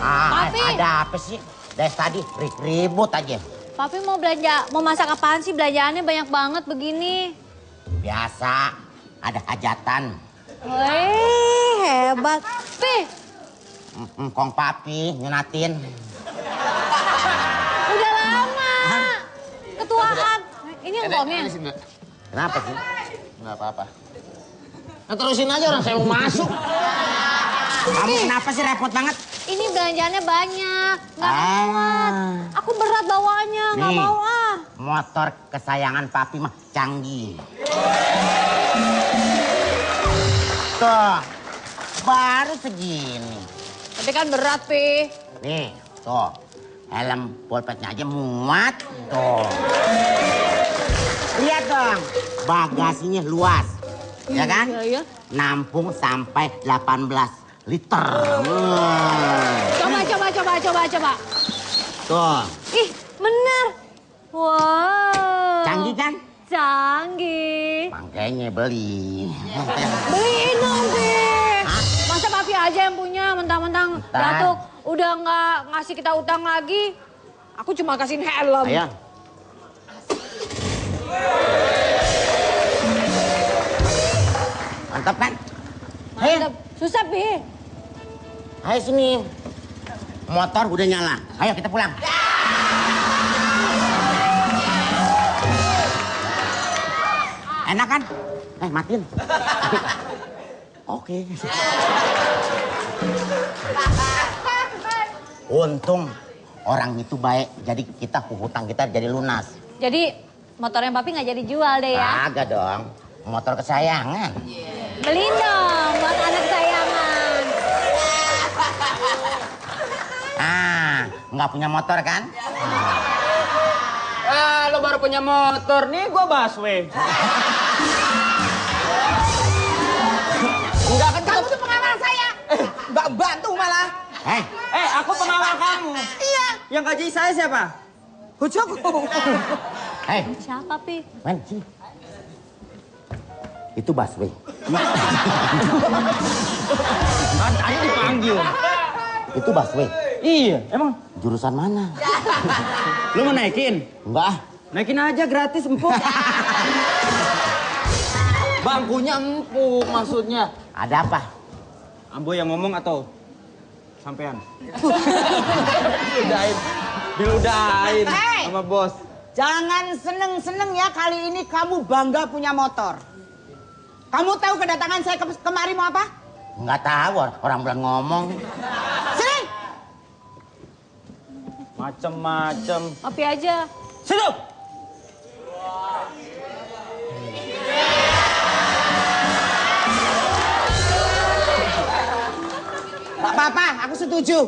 Speaker 4: Papi.
Speaker 6: Ada apa sih? Dari tadi ribut aja.
Speaker 8: Papi mau belanja, mau masak apaan sih? Belanjaannya banyak banget begini.
Speaker 6: Biasa, ada hajatan.
Speaker 8: Wih, hebat. Pi,
Speaker 6: Kong papi nyunatin.
Speaker 8: udah lama. Ketuaan. Ini engkongnya.
Speaker 6: Kenapa sih?
Speaker 2: Nggak apa-apa.
Speaker 4: Nah, terusin aja orang saya mau masuk.
Speaker 6: Kamu kenapa sih repot banget?
Speaker 8: Ini belanjaannya banyak. Nggak muat. Aku berat bawaannya, nggak
Speaker 6: Nih.
Speaker 8: mau ah.
Speaker 6: Motor kesayangan papi mah canggih. Tuh, baru segini.
Speaker 8: Tapi kan berat, Pi.
Speaker 6: Nih, tuh. Helm pulpetnya aja muat. Tuh. Lihat dong, bagasinya luas. Ya kan?
Speaker 8: Iya, iya.
Speaker 6: Nampung sampai 18 liter.
Speaker 8: Coba.
Speaker 6: Tuh,
Speaker 8: Ih, bener. Wow.
Speaker 6: canggih kan?
Speaker 8: Canggih.
Speaker 6: Makanya beli.
Speaker 8: Beliin dong, Pi. Masa Papi aja yang punya, mentang-mentang
Speaker 6: Ntar.
Speaker 8: Datuk udah nggak ngasih kita utang lagi. Aku cuma kasihin helm.
Speaker 6: Ayo. Mantap kan? Ayo,
Speaker 8: Susah, Pi.
Speaker 6: ayo sini. Motor udah nyala. Ayo kita pulang. Enak kan? Matiin. Oke. Untung orang itu baik, jadi kita hutang kita jadi lunas.
Speaker 8: Jadi motornya Papi nggak jadi jual deh ya.
Speaker 6: Agak dong, motor kesayangan.
Speaker 8: Beliin dong buat anak kesayangan.
Speaker 6: Nggak punya motor kan?
Speaker 7: Lo baru punya motor nih, gue busway.
Speaker 6: Enggak kan
Speaker 4: Kamu tuh pengawal saya. Mbak bantu malah.
Speaker 7: Aku pengawal kamu.
Speaker 4: Iya.
Speaker 7: Yang gaji saya siapa?
Speaker 4: Bojoku.
Speaker 8: Siapa, Pi?
Speaker 6: Men, sini. Itu busway.
Speaker 7: Kan tadi dipanggil.
Speaker 6: Itu busway.
Speaker 7: Iya, emang.
Speaker 6: Jurusan mana?
Speaker 7: Lo mau naikin?
Speaker 6: Enggak.
Speaker 7: Naikin aja gratis, empuk.
Speaker 2: Bangkunya empuk maksudnya.
Speaker 6: Ada apa?
Speaker 7: Ambo yang ngomong atau sampean? Diludahin
Speaker 4: Hei!
Speaker 7: sama bos.
Speaker 4: Jangan seneng-seneng ya kali ini kamu bangga punya motor. Kamu tahu kedatangan saya kemari mau apa?
Speaker 6: Enggak tahu, orang bilang ngomong.
Speaker 4: Sini.
Speaker 7: Macem-macem.
Speaker 8: Papi aja.
Speaker 7: Situ!
Speaker 4: Gak apa-apa, aku setuju.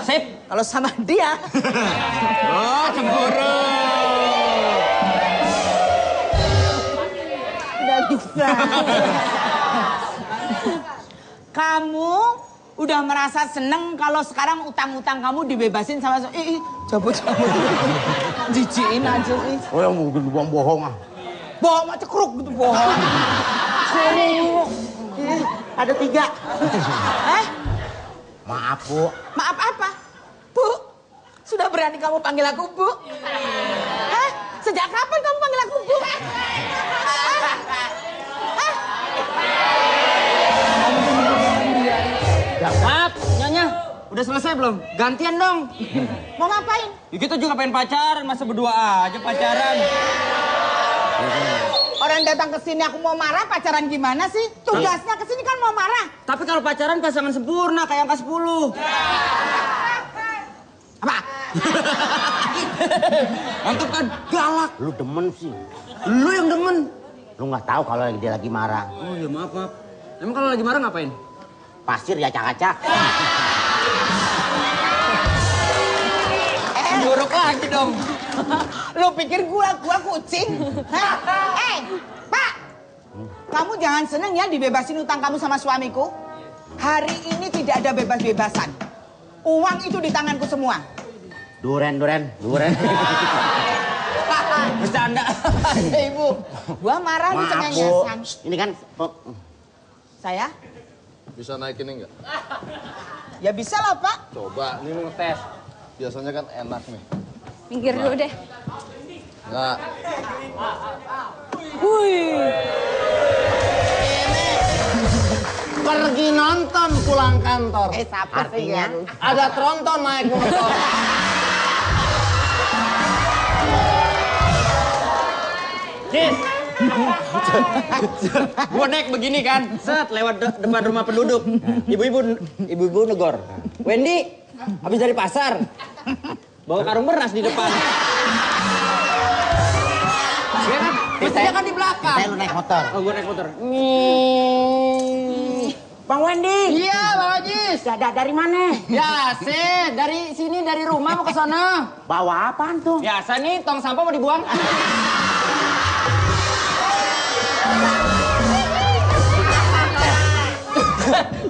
Speaker 7: Sip.
Speaker 4: Kalau sama dia.
Speaker 7: Oh, cemburu.
Speaker 4: Udah bisa. Kamu udah merasa seneng kalau sekarang utang-utang kamu dibebasin sama... cabut-cabut. Jijiin aja nih.
Speaker 6: Oh, yang mau bohong ah.
Speaker 4: Bohong mah cekruk gitu, bohong.
Speaker 6: Ada 3. Maaf, Bu.
Speaker 4: Maaf apa? Bu, sudah berani kamu panggil aku Bu? Hah? Sejak kapan kamu panggil aku Bu?
Speaker 7: Maaf, Nyonya. Udah selesai belum? Gantian dong.
Speaker 4: Mau ngapain?
Speaker 7: Ya, kita juga pengen pacaran, masa berdua aja pacaran.
Speaker 4: Orang datang ke sini aku mau marah, pacaran gimana sih? Tugasnya ke sini kan mau marah.
Speaker 7: Tapi kalau pacaran pasangan sempurna kayak angka 10.
Speaker 4: Apa?
Speaker 7: Mantap kan? Galak.
Speaker 6: Lu demen sih.
Speaker 7: Lu yang demen.
Speaker 6: Lu nggak tahu kalau dia lagi marah.
Speaker 7: Oh ya maaf. Emang kalau lagi marah ngapain?
Speaker 6: Pasir diacak-acak.
Speaker 7: Buruk lagi dong.
Speaker 4: Lu pikir gua kucing? Hah? Pak! Kamu jangan seneng ya dibebasin utang kamu sama suamiku. Hari ini tidak ada bebas-bebasan. Uang itu di tanganku semua.
Speaker 6: Duren.
Speaker 7: Bercanda. Ibu.
Speaker 4: Gua marah nih
Speaker 5: Maaf, Bu.
Speaker 4: cengengesan.
Speaker 5: Ini kan...
Speaker 4: Saya?
Speaker 2: Bisa naik ini nggak?
Speaker 4: Ya bisa lah, Pak.
Speaker 2: Coba, ini ngetes. Biasanya kan enak nih.
Speaker 8: Minggir dulu deh.
Speaker 2: Nggak.
Speaker 5: Pergi nonton pulang kantor.
Speaker 4: Artinya?
Speaker 5: Ada tronton naik motor.
Speaker 7: Cis. Gua naik begini kan, set lewat depan rumah penduduk. Ibu-ibu negor. Wendy, habis dari pasar. Bawa karung beras di depan. Iya kan? Mestinya kan di belakang.
Speaker 5: Saya lu naik motor.
Speaker 7: Oh, gua naik motor.
Speaker 5: Bang Wendy.
Speaker 7: Iya, Bang Ajis.
Speaker 5: Dari mana?
Speaker 7: Ya, dari sini dari rumah mau ke sana.
Speaker 5: Bawa apaan tuh?
Speaker 7: Biasa nih, tong sampah mau dibuang.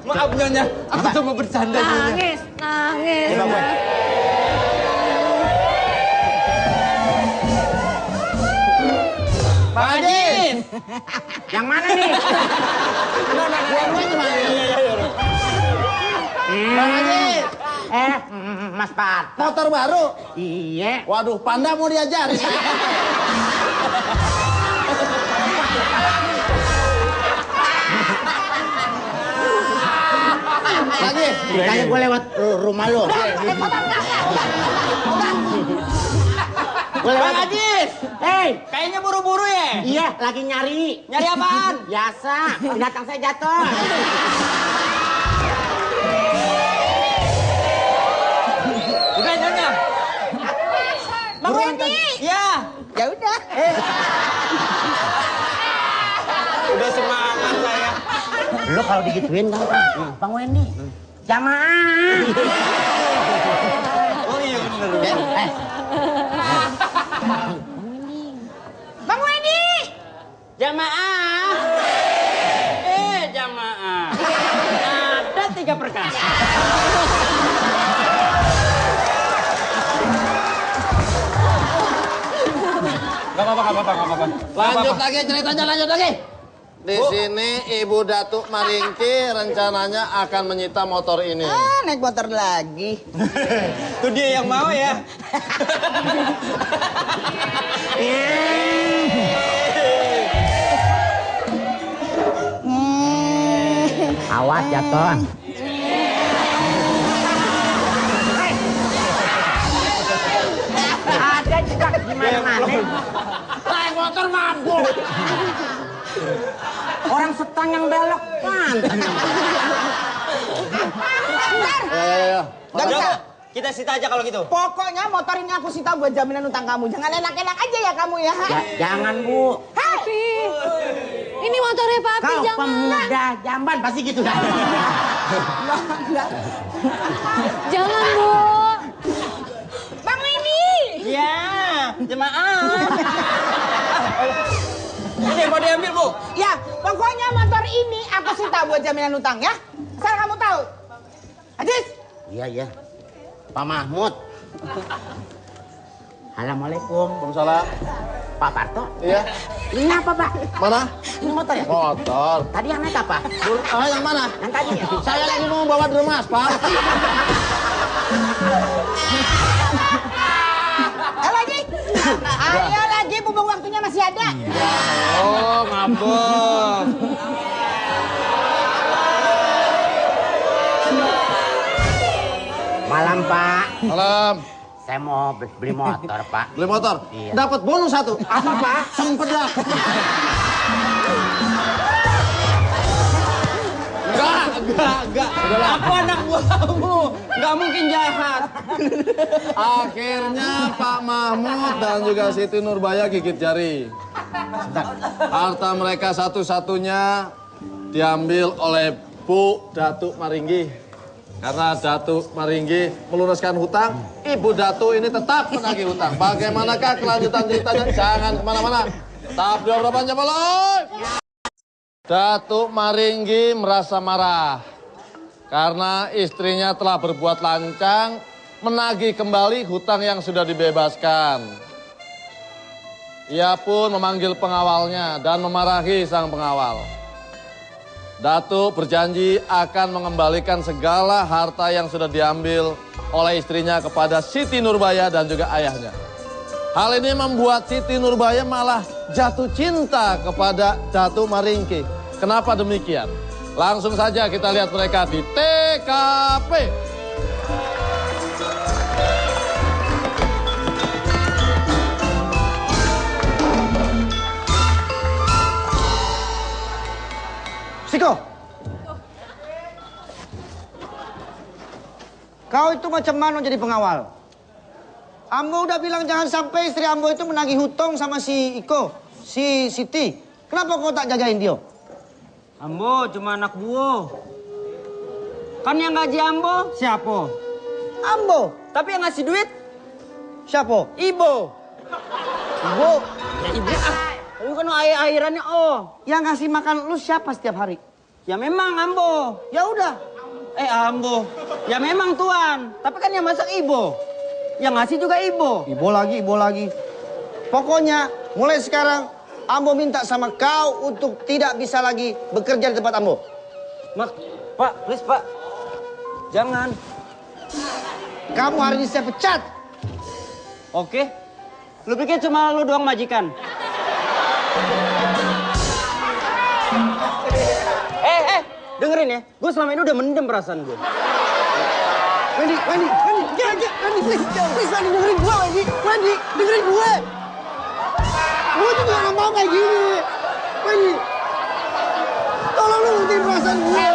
Speaker 7: Maaf Nyonya, aku cuma bercanda Nyonya.
Speaker 8: Nangis, nangis.
Speaker 5: Coba gue.
Speaker 7: Bang Ajis.
Speaker 5: Yang mana nih?
Speaker 2: Bang Haji,
Speaker 5: Mas Pat.
Speaker 2: motor baru.
Speaker 5: Iya.
Speaker 2: Waduh, Panda mau diajarin. Lagi,
Speaker 5: Tanya gue lewat rumah lo.
Speaker 7: Bang Ajis,
Speaker 5: Hei,
Speaker 7: kayaknya buru-buru ya?
Speaker 5: iya lagi nyari.
Speaker 7: Nyari apaan?
Speaker 5: Biasa, binatang saya jatuh.
Speaker 7: Udah Nyonya.
Speaker 4: Bang Wendy.
Speaker 7: Iya.
Speaker 4: Ya udah.
Speaker 7: Udah semangat saya.
Speaker 5: Lo kalau digituin kan, Bang Wendy. Jamaah.
Speaker 7: Oh iya bener.
Speaker 4: Bang Wendy.
Speaker 7: Jamaah. Jamaah. Ada 3 perkara. Gak apa-apa.
Speaker 2: lanjut lagi ceritanya, lanjut lagi. Di sini Ibu Datuk Maringki rencananya akan menyita motor ini.
Speaker 4: Ah, naik motor lagi.
Speaker 7: Itu dia yang mau ya.
Speaker 5: Awas jatuh. Ada juga gimana-mana.
Speaker 2: Naik motor mabuk.
Speaker 5: Orang setang yang belok pantang.
Speaker 2: Ya.
Speaker 4: Gak bisa.
Speaker 7: Kita sita aja kalau gitu.
Speaker 4: Pokoknya motor ini aku sita buat jaminan utang kamu. Jangan enak-enak aja ya kamu ya.
Speaker 5: Jangan Bu.
Speaker 8: Papi, ini motornya Papi,
Speaker 5: Kau
Speaker 8: jangan.
Speaker 5: pemuda jamban pasti gitu dah.
Speaker 8: Jangan, Bu.
Speaker 4: Bang Wendy.
Speaker 7: Iya, jemaah. Ini mau diambil Bu.
Speaker 4: Ya, pokoknya motor ini aku sita buat jaminan utang ya. Asal kamu tahu. Ajis.
Speaker 5: Iya. Pak Mahmud. Assalamualaikum.
Speaker 2: Waalaikumsalam.
Speaker 5: Pak Parto.
Speaker 2: Iya.
Speaker 5: Ini apa Pak?
Speaker 2: Mana?
Speaker 5: Ini motor ya?
Speaker 2: Motor.
Speaker 5: Tadi yang naik apa?
Speaker 2: Yang mana?
Speaker 5: Yang tadi ya?
Speaker 2: Saya lagi mau bawa di rumah, Pak.
Speaker 4: Ayo lagi. Ayo lagi, mumpung waktunya masih ada.
Speaker 7: Oh, ngabuk.
Speaker 5: Malam Pak.
Speaker 2: Malam.
Speaker 5: Saya mau beli motor Pak.
Speaker 2: Beli motor?
Speaker 5: Iya.
Speaker 2: Dapat bonus 1.
Speaker 5: Apa Pak?
Speaker 2: Sempedak. Enggak.
Speaker 7: Aku anak buahmu. Nggak mungkin jahat.
Speaker 2: Akhirnya Pak Mahmud dan juga Siti Nurbaya gigit jari. Harta mereka satu-satunya diambil oleh Bu Datuk Maringgi. Karena Datuk Maringgi melunaskan hutang, Ibu Datuk ini tetap menagih hutang. Bagaimanakah kelanjutan ceritanya? Jangan kemana-mana. Tetap di obrolan Jabaloi. Datuk Maringgi merasa marah karena istrinya telah berbuat lancang menagih kembali hutang yang sudah dibebaskan. Ia pun memanggil pengawalnya dan memarahi sang pengawal. Datuk berjanji akan mengembalikan segala harta yang sudah diambil oleh istrinya kepada Siti Nurbaya dan juga ayahnya. Hal ini membuat Siti Nurbaya malah jatuh cinta kepada Datuk Maringki. Kenapa demikian? Langsung saja kita lihat mereka di TKP.
Speaker 5: Siko, kau itu macam mana jadi pengawal? Ambo udah bilang jangan sampai istri Ambo itu menagih hutang sama si Iko, si Siti. Kenapa kau tak jagain dia?
Speaker 7: Ambo cuma anak buah. Kan yang gaji Ambo siapa?
Speaker 5: Ambo.
Speaker 7: Tapi yang ngasih duit
Speaker 5: Siapa?
Speaker 7: Ibu.
Speaker 5: Ibu.
Speaker 7: Ya ibu Tapi kan air-airannya
Speaker 5: Yang ngasih makan lu siapa setiap hari?
Speaker 7: Ya memang Ambo.
Speaker 5: Ya udah.
Speaker 7: Ambo. Ya memang Tuan. Tapi kan yang masak Ibu. Yang ngasih juga Ibu.
Speaker 5: Ibu lagi. Pokoknya mulai sekarang Ambo minta sama kau untuk tidak bisa lagi bekerja di tempat Ambo.
Speaker 7: Pak, please Pak. Jangan.
Speaker 5: Kamu hari ini saya pecat.
Speaker 7: Oke. Lu pikir cuma lu doang majikan? Dengerin ya. Gue selama ini udah mendem perasaan gue.
Speaker 5: Wendy, please, dengerin gue, Wendy, dengerin gue. Gue juga gak mau kayak gini. Wendy, tolong lu ngertiin perasaan gue.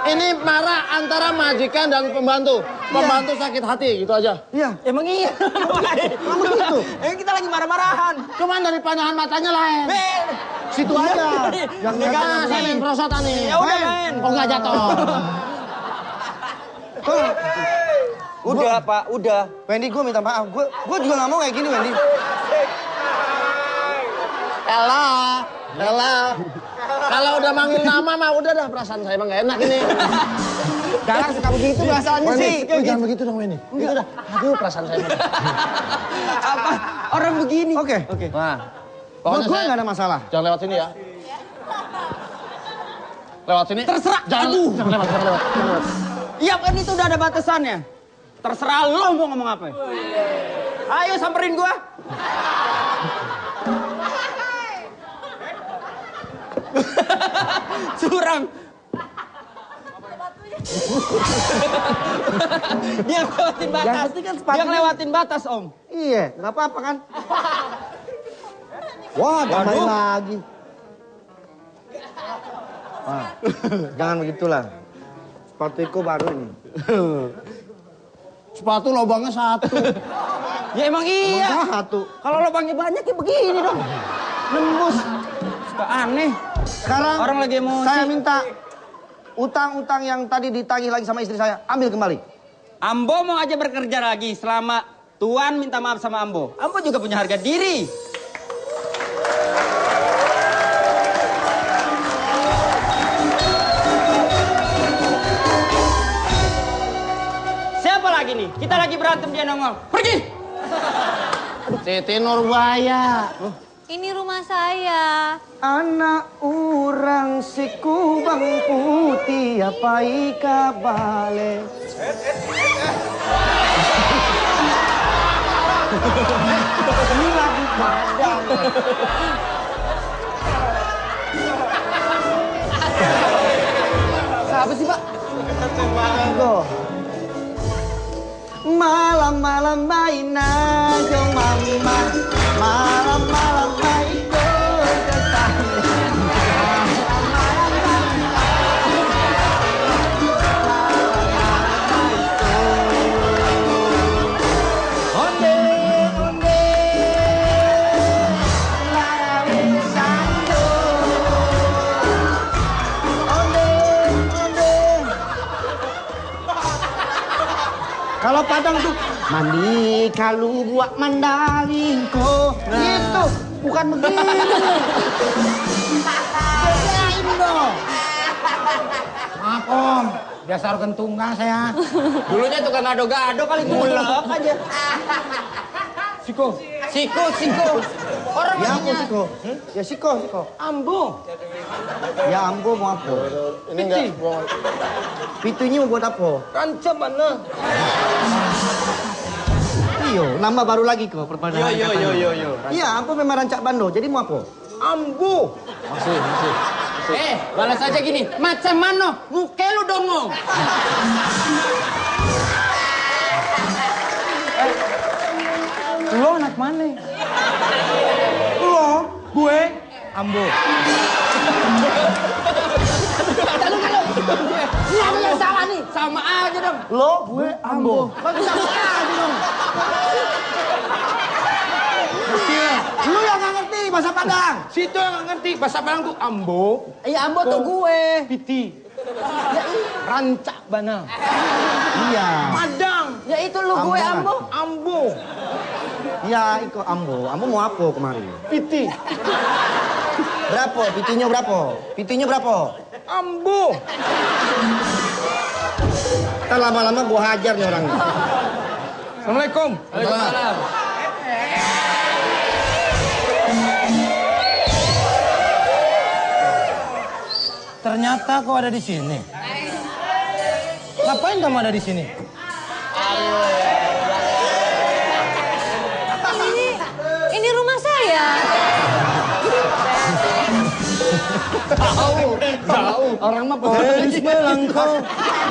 Speaker 2: Ini marah antara majikan dan pembantu. Pembantu sakit hati, gitu aja.
Speaker 5: Iya.
Speaker 7: Emang iya.
Speaker 5: Emang gitu?
Speaker 7: Kita lagi marah-marahan.
Speaker 2: Cuman dari pandangan matanya lain.
Speaker 5: Situ aja.
Speaker 2: Yang mereka saya main perosotan nih.
Speaker 7: Ya udah main.
Speaker 2: Oh nggak jatuh.
Speaker 7: Udah Pak, udah.
Speaker 5: Wendy, gue minta maaf. Gue juga gak mau kayak gini, Wendy.
Speaker 2: Ella. Kalau udah manggil nama mah udah dah, perasaan saya emang gak enak ini.
Speaker 5: Jangan suka begitu perasaannya sih.
Speaker 2: Jangan begitu dong Wendy. Gitu dah. Aduh perasaan saya.
Speaker 7: Apa? Orang begini.
Speaker 5: Oke.
Speaker 2: Nah,
Speaker 5: Menurut gue
Speaker 2: saya
Speaker 5: gak ada masalah.
Speaker 2: jangan lewat sini ya. Lewat sini.
Speaker 7: Terserah.
Speaker 2: Jangan lewat.
Speaker 7: Iya kan itu udah ada batasannya. Terserah lo mau ngomong apa. Ayo samperin gua. Curang. Dia lewatin batas.
Speaker 5: Yang penting kan sepatunya.
Speaker 7: Dia ngelewatin batas, Om.
Speaker 5: Iya, gak apa-apa kan? Wah, tambahin lagi. Wah, jangan begitulah. Sepatuku baru ini.
Speaker 2: Sepatu lubangnya satu.
Speaker 7: Ya emang iya.
Speaker 5: Emang satu.
Speaker 7: Kalau lubangnya banyak ya begini dong. Nembus. Suka aneh.
Speaker 5: Sekarang
Speaker 7: Orang lagi emosi.
Speaker 5: saya minta utang-utang yang tadi ditagih lagi sama istri saya, ambil kembali.
Speaker 7: Ambo mau aja bekerja lagi selama Tuan minta maaf sama Ambo. Ambo juga punya harga diri. Siapa lagi nih? Kita lagi berantem dia nongol. Pergi!
Speaker 2: Siti Nurbaya.
Speaker 8: Ini rumah saya.
Speaker 5: Anak orang si kubang putih apa ika bale. Ini lagu Padang. Siapa sih Pak? Tuh. Malam-malam main aja mama. Malam-malam main ke sana. Onde, onde, lawe sando. Onde, onde. Kalau Padang tuh mandi kalau buat mandalingko. Gitu, bukan begini. Bedain dong.
Speaker 2: Maaf Om.
Speaker 3: Biasa organ tunggang saya.
Speaker 7: Dulunya tukang gado-gado kali ngulek aja.
Speaker 3: Siko.
Speaker 5: Ya
Speaker 7: Orang
Speaker 5: ambo
Speaker 7: namanya.
Speaker 5: Siko. Ya Siko.
Speaker 3: Ambo.
Speaker 5: Ya ambo mau apa?
Speaker 2: Ini enggak gua
Speaker 5: Pitunya mau buat apa?
Speaker 3: Rancap mana?
Speaker 5: Iyo, nama baru lagi kok perpanjangan.
Speaker 7: Yo.
Speaker 5: Iya, ambo memang rancak bando. Jadi mau apa?
Speaker 3: Ambo.
Speaker 2: masih.
Speaker 7: Balas aja gini. Macam mana? Muka lu dongong.
Speaker 3: Lo anak mana? Lo, gue, Ambo.
Speaker 6: Siapa yang salah nih?
Speaker 7: Sama aja dong.
Speaker 3: Lo, gue, Ambo.
Speaker 6: Bagus sama aja dong.
Speaker 3: Lu yang gak ngerti bahasa Padang. Situ yang gak ngerti bahasa Padang tuh Ambo.
Speaker 6: Iya, Ambo tuh gue.
Speaker 3: Piti. Rancak bana.
Speaker 5: Iya.
Speaker 3: Padang.
Speaker 6: Ya itu lu gue, Ambo.
Speaker 3: Ambo.
Speaker 5: Iya, Iko ambo. Ambo mau apa kemarin?
Speaker 3: Piti.
Speaker 5: Berapa? Pitinya berapa? Pitinya berapa?
Speaker 3: Ambo.
Speaker 5: Ntar lama-lama gua hajar nih orang.
Speaker 3: Assalamualaikum.
Speaker 2: Waalaikumsalam.
Speaker 3: Ternyata kau ada di sini. Ngapain kamu ada di sini?
Speaker 8: Ini rumah saya.
Speaker 3: Orang mah terus melangkau,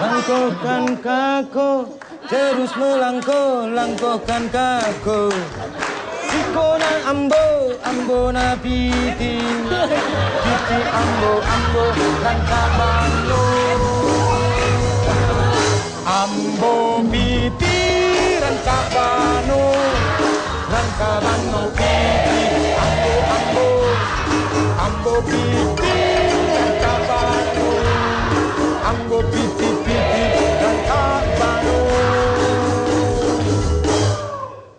Speaker 3: langkaukan kaku. Terus melangkau, langkaukan kaku. Siko na ambo, ambo na piti. Piti ambo, ambo dan kabano. Ambo piti dan kabano. Dan kabano piti. Ambo, ambo. Ambo piti dan kabano. Ambo piti, piti dan kabano.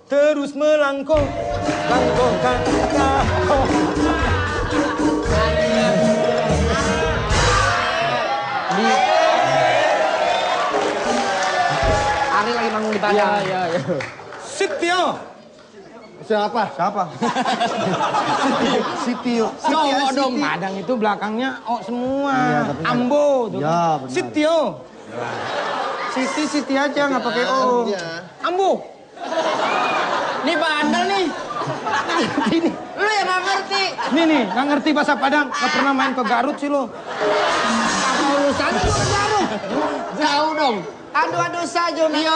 Speaker 3: Terus melangkau, langkaukan kau.
Speaker 6: Ari lagi manggung di Padang.
Speaker 7: Iya.
Speaker 3: Sitio.
Speaker 2: Siapa?
Speaker 5: Siapa? Sitio.
Speaker 3: Cowok dong. Padang itu belakangnya semua.
Speaker 5: Iya, tapi kan-
Speaker 3: Ambo tuh.
Speaker 5: Ya, benar.
Speaker 3: Sitio.
Speaker 5: Siti aja nggak pakai O.
Speaker 3: Ambo.
Speaker 7: Nih bandel nih. Lu yang gak ngerti.
Speaker 3: Nih, nggak ngerti bahasa Padang. Nggak pernah main ke Garut sih lo.
Speaker 6: Apa urusannya lu ke Garut?
Speaker 7: Jauh dong.
Speaker 6: Adu-adu saja.
Speaker 7: Yo.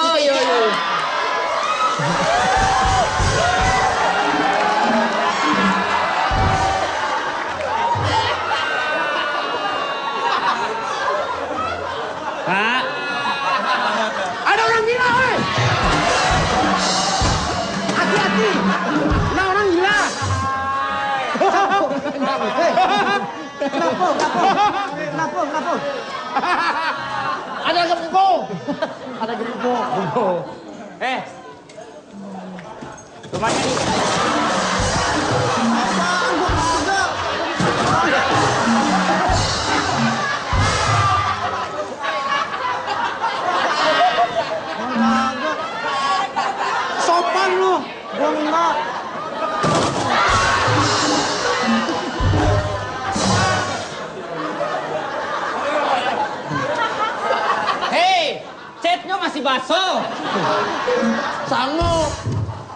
Speaker 7: Pak.
Speaker 3: Ada orang gila, woi.
Speaker 6: Hati-hati.
Speaker 3: Nah, orang gila.
Speaker 6: Kenapa?
Speaker 3: Ada gempo.
Speaker 7: Rumahnya nih.
Speaker 3: Sopan lu.
Speaker 5: Gua enggak.
Speaker 7: Hei, chatnya masih basah.
Speaker 2: Sangu.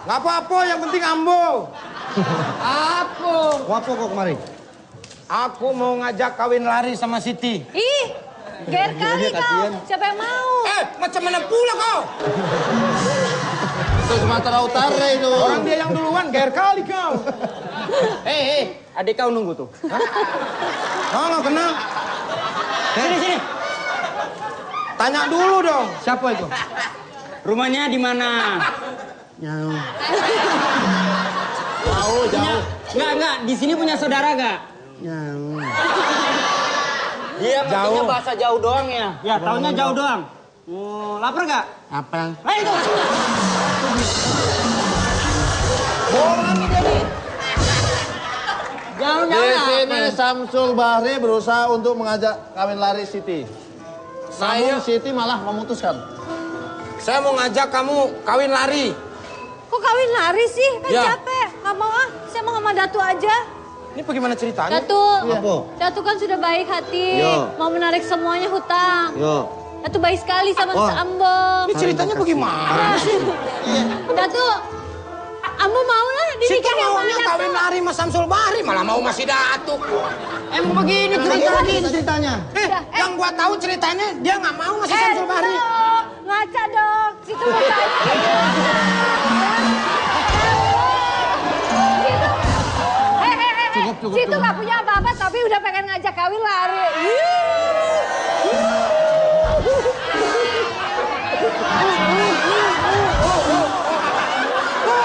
Speaker 3: Nggak apa-apa, yang penting Ambo.
Speaker 7: Apa?
Speaker 5: Mau apa kok kemarin?
Speaker 3: Aku mau ngajak kawin lari sama Siti.
Speaker 8: Ih, ger kali kau. Siapa yang mau?
Speaker 3: Macam mana pula kau?
Speaker 2: Itu Sumatera Utara itu.
Speaker 3: Orang dia yang duluan, ger kali kau.
Speaker 7: Hei, adik kau nunggu tuh.
Speaker 3: Oh, nggak kenal.
Speaker 7: Sini.
Speaker 3: Tanya dulu dong. Siapa itu?
Speaker 7: Rumahnya di mana?
Speaker 5: Jauh.
Speaker 2: Jauh.
Speaker 7: Enggak. Di sini punya saudara gak?
Speaker 5: Jauh.
Speaker 7: Iya,
Speaker 3: Jauh.
Speaker 7: bahasa jauh doang ya. Ya, taunya jauh doang. Oh, lapar gak?
Speaker 5: Apa?
Speaker 7: Itu.
Speaker 2: Di sini Samsul Bahri berusaha untuk mengajak kawin lari Siti. Namun Siti malah memutuskan.
Speaker 6: Saya mau ngajak kamu kawin lari.
Speaker 8: Kok kawin lari sih? Kan
Speaker 6: Ya.
Speaker 8: capek. Nggak mau ah, saya mau sama Datu aja.
Speaker 6: Ini bagaimana ceritanya?
Speaker 8: Datu,
Speaker 5: Apa?
Speaker 8: Datu kan sudah baik hati.
Speaker 5: Yo.
Speaker 8: Mau menarik semuanya hutang.
Speaker 5: Yo.
Speaker 8: Datu baik sekali sama
Speaker 5: Oh.
Speaker 8: Ambon.
Speaker 6: Ini ceritanya bagaimana sih?
Speaker 8: Datu, Ambon mau lah
Speaker 6: Siti
Speaker 8: dinikahin sama
Speaker 6: maunya
Speaker 8: Datu.
Speaker 6: kawin lari sama Samsul Bahri, malah mau masih Datuk.
Speaker 5: Emang begini ceritanya.
Speaker 6: Yang gua tahu ceritanya dia nggak mau masih Samsul Bahri.
Speaker 8: Ngaca dong, situ mukanya. Cukup. Situ nggak punya apa-apa tapi udah pengen ngajak kawin lari.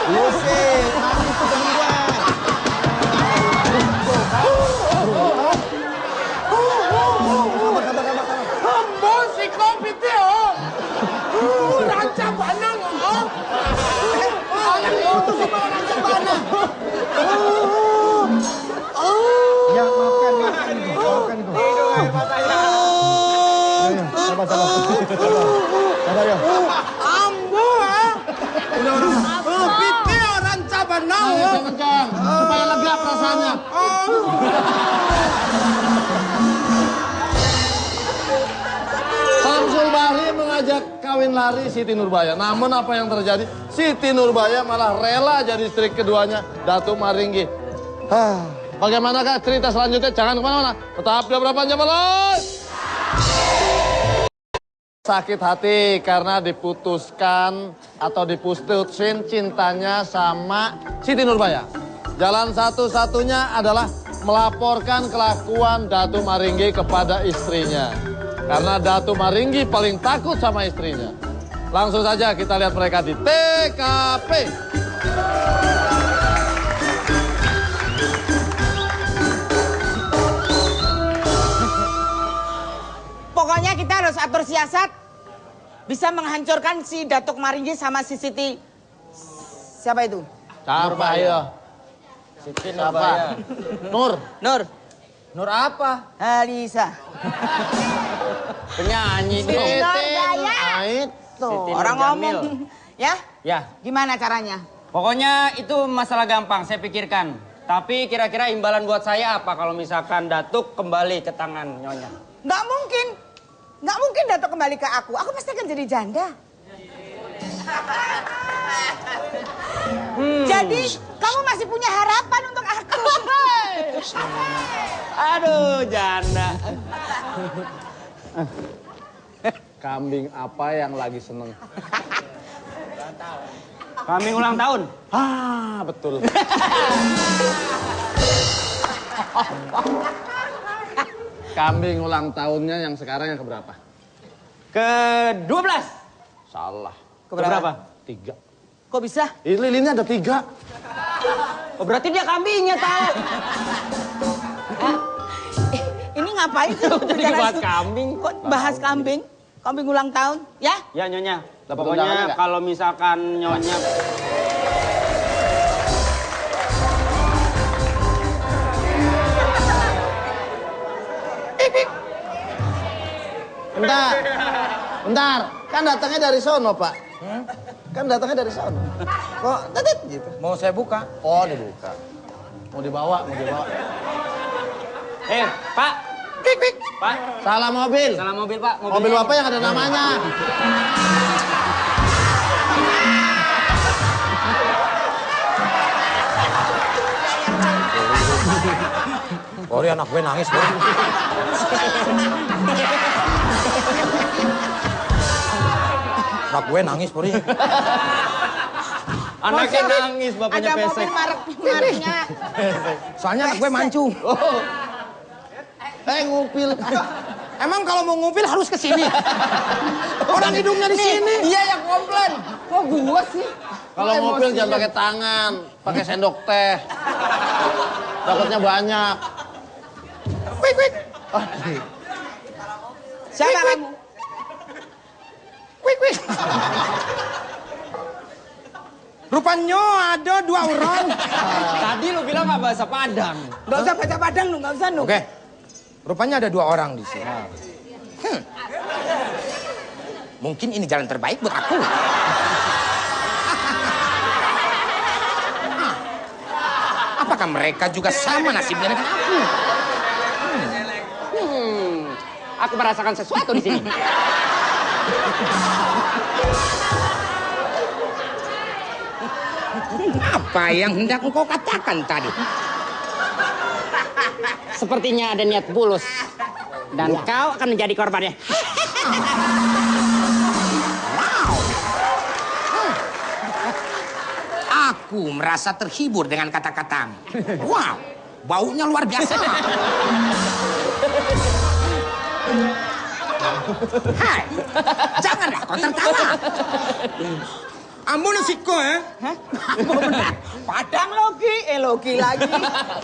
Speaker 5: Lu sih, kamu tuh temen gue.
Speaker 6: Ambon si kopi teo. Raja Banang. Anak itu sama Raja Banang.
Speaker 5: Ya, maafkan itu. Sabar ya.
Speaker 6: Ambo. Piteo Raja Banang.
Speaker 2: Nangis yang kencang, supaya lega perasaannya. Samsul Bahri mengajak kawin lari Siti Nurbaya. Namun apa yang terjadi? Siti Nurbaya malah rela jadi istri keduanya, Datuk Maringgi. Bagaimanakah cerita selanjutnya? Jangan kemana-mana. Tetap di Obrolan Jabalon. Sakit hati karena diputuskan atau diputusin cintanya sama Siti Nurbaya. Jalan satu-satunya adalah melaporkan kelakuan Datuk Maringgi kepada istrinya. Karena Datuk Maringgi paling takut sama istrinya. Langsung saja kita lihat mereka di TKP.
Speaker 4: Pokoknya kita harus atur siasat. Bisa menghancurkan si Datuk Maringgi sama si Siti. Siapa itu?
Speaker 2: Siapa ya?
Speaker 7: Siti
Speaker 2: Siapa?
Speaker 7: Nurbaya.
Speaker 2: Nur.
Speaker 4: Nur.
Speaker 7: Nur apa?
Speaker 4: Alisa.
Speaker 7: Penyanyi
Speaker 2: Siti
Speaker 7: dong.
Speaker 2: Nah, itu.
Speaker 7: Siti
Speaker 4: Orang
Speaker 7: Nur Jamil.
Speaker 4: ngomong. Ya?
Speaker 7: Ya,
Speaker 4: Gimana caranya?
Speaker 7: pokoknya itu masalah gampang, saya pikirkan. Tapi kira-kira imbalan buat saya apa kalau misalkan Datuk kembali ke tangan Nyonya?
Speaker 4: Nggak mungkin. Nggak mungkin Datuk kembali ke aku. Aku pasti akan jadi janda. Jadi kamu masih punya harapan untuk aku.
Speaker 7: Aduh, janda.
Speaker 2: Kambing apa yang lagi seneng?
Speaker 7: Kambing ulang tahun.
Speaker 2: Ah, betul. Kambing ulang tahunnya yang sekarang yang keberapa?
Speaker 7: Ke-12.
Speaker 2: Salah.
Speaker 7: Keberapa?
Speaker 2: 3.
Speaker 4: Kok bisa?
Speaker 2: Lilinnya ada 3.
Speaker 7: Oh, berarti dia kambingnya tahu.
Speaker 4: Ini ngapain sih?
Speaker 7: Jadi bahas kambing.
Speaker 4: Kok bahas kambing? Kambing ulang tahun? Ya?
Speaker 7: Ya, Nyonya.
Speaker 2: Dapat undangannya
Speaker 7: Pokoknya
Speaker 2: nggak?
Speaker 7: kalau misalkan Nyonya...
Speaker 2: Bentar. Kan datangnya dari sono, Pak. Kan datangnya dari sono. Kok tetet gitu?
Speaker 6: Mau saya buka?
Speaker 2: Oh, dibuka. Mau dibawa.
Speaker 7: Pak. Pak.
Speaker 2: Salah mobil.
Speaker 7: Salah mobil, Pak.
Speaker 2: Mobil Bapak yang ada namanya.
Speaker 6: Pori anak gue nangis, Pori. Anak gue nangis, Pori.
Speaker 7: Anaknya nangis, bapaknya
Speaker 4: Ada
Speaker 7: pesek.
Speaker 4: mobil mereknya.
Speaker 6: Soalnya anak gue mancung.
Speaker 2: Ngupil.
Speaker 6: Emang kalau mau ngupil harus ke sini. Orang hidungnya di sini.
Speaker 4: Dia yang komplain. Kok gua sih?
Speaker 2: Kalau ngupil jangan pakai tangan, pakai sendok teh. Dapatnya banyak.
Speaker 6: Quick.
Speaker 4: Siapa kamu?
Speaker 6: Quick. Rupanya ada 2 orang.
Speaker 7: Tadi lu bilang nggak bahasa Padang.
Speaker 4: Nggak usah baca Padang lu, nggak usah lu.
Speaker 6: Oke. Rupanya ada 2 orang di sini. Mungkin ini jalan terbaik buat aku. Apakah mereka juga sama nasibnya dengan aku?
Speaker 7: Aku merasakan sesuatu di sini.
Speaker 6: Apa yang hendak engkau katakan tadi?
Speaker 7: Sepertinya ada niat bulus. Dan kau akan menjadi korbannya.
Speaker 6: Aku merasa terhibur dengan kata-katamu. Wow, baunya luar biasa. Hai, janganlah kau tertawa. Ambon siko ya?
Speaker 4: Hah? Padang logi, logi lagi.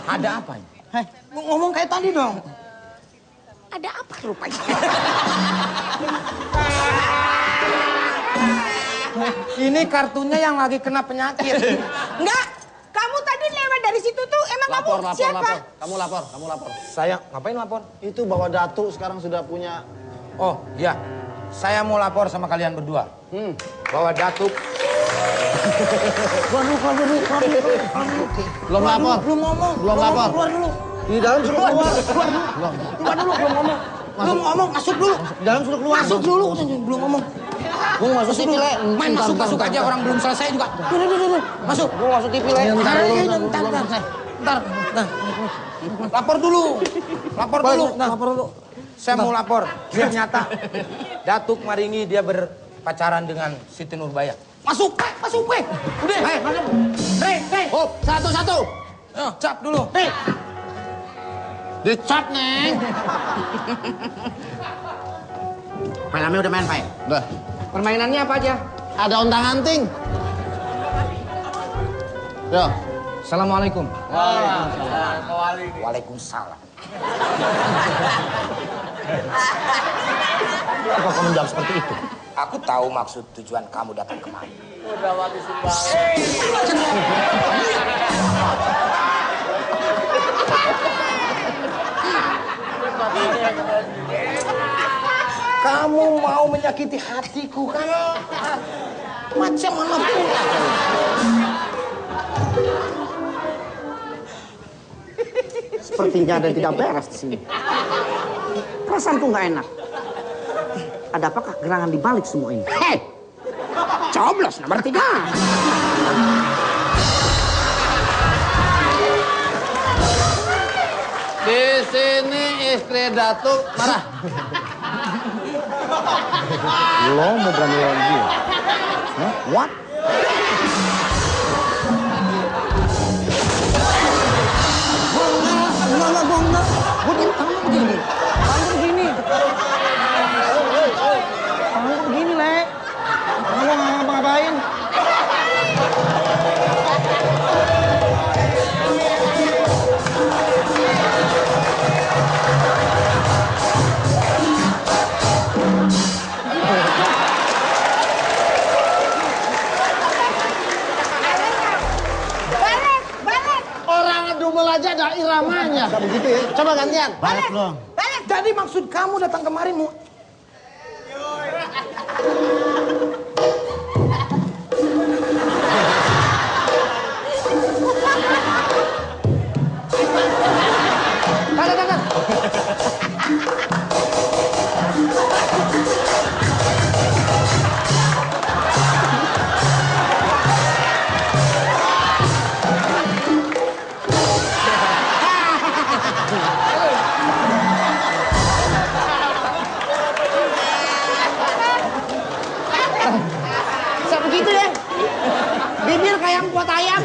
Speaker 6: Ada apa ini?
Speaker 4: Hei, ngomong kayak tadi dong.
Speaker 6: Ada apa rupanya?
Speaker 5: Ini kartunya yang lagi kena penyakit.
Speaker 4: Enggak, kamu tadi lewat dari situ tuh, emang
Speaker 2: Lapor,
Speaker 4: kamu
Speaker 2: lapor,
Speaker 4: siapa?
Speaker 2: lapor. Kamu lapor.
Speaker 5: Saya ngapain lapor?
Speaker 2: Itu bahwa Datuk sekarang sudah punya...
Speaker 5: Oh, iya. Saya mau lapor sama kalian berdua. Bahwa Datuk...
Speaker 2: Belum lapor.
Speaker 4: Belum ngomong.
Speaker 2: Belum lapor.
Speaker 4: Keluar dulu.
Speaker 5: Di dalam sudah keluar.
Speaker 4: Keluar dulu, belum ngomong. Belum ngomong, masuk dulu.
Speaker 5: Di dalam sudah keluar.
Speaker 4: Masuk dulu, belum ngomong.
Speaker 5: Gue masuk TV, Le.
Speaker 6: Main masuk aja, orang belum selesai juga.
Speaker 4: Dulu. Masuk.
Speaker 5: Gue masuk TV, Le.
Speaker 4: Ntar.
Speaker 5: Lapor dulu. Lapor dulu.
Speaker 4: Lapor dulu.
Speaker 5: Saya mau lapor. Biar nyata. Datuk Maringi dia berpacaran dengan Siti Nurbaya.
Speaker 6: Masuk, weh.
Speaker 5: Udah, ayo masuk. Rey.
Speaker 2: Oh, satu-satu.
Speaker 5: Cap dulu.
Speaker 4: Hei,
Speaker 2: Dicap, Neng.
Speaker 6: Filmnya udah main, Pak.
Speaker 2: Udah.
Speaker 7: Permainannya apa aja?
Speaker 2: Ada ontang-anting. Ya.
Speaker 5: Assalamualaikum.
Speaker 6: Waalaikumsalam.
Speaker 5: Apa kamu jawab seperti itu?
Speaker 6: Aku tahu maksud tujuan kamu datang kemari.
Speaker 5: Kamu mau menyakiti hatiku kan? Macam mana pula?
Speaker 4: sepertinya ada yang tidak beres di sini. Perasaanku nggak enak. Ada apakah gerangan di balik semua ini?
Speaker 6: Hei, coblos nomor 3.
Speaker 2: Di sini istri Datuk marah.
Speaker 5: Lo mau berani lawan dia? What?
Speaker 4: Enggak. Gue jadi tangan begini. Tangan begini, Le.
Speaker 5: Kamu nggak ngapa-ngapain?
Speaker 4: Balik.
Speaker 2: Orang dumel aja ada iramanya.
Speaker 5: Gak begitu ya?
Speaker 2: Coba gantian.
Speaker 4: Balik.
Speaker 5: Jadi maksud kamu datang kemari mau...
Speaker 4: Bisa begitu ya? Bibir kayak kuat ayam.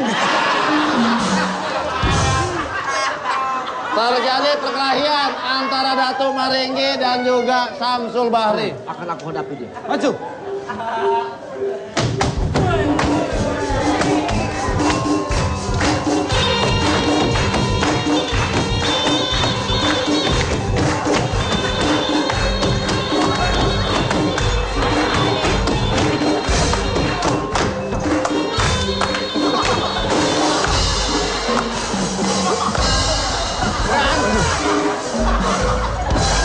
Speaker 2: Terjadi perkelahian antara Datuk Maringgi dan juga Samsul Bahri.
Speaker 4: Akan aku hadapi dia.
Speaker 5: Maju.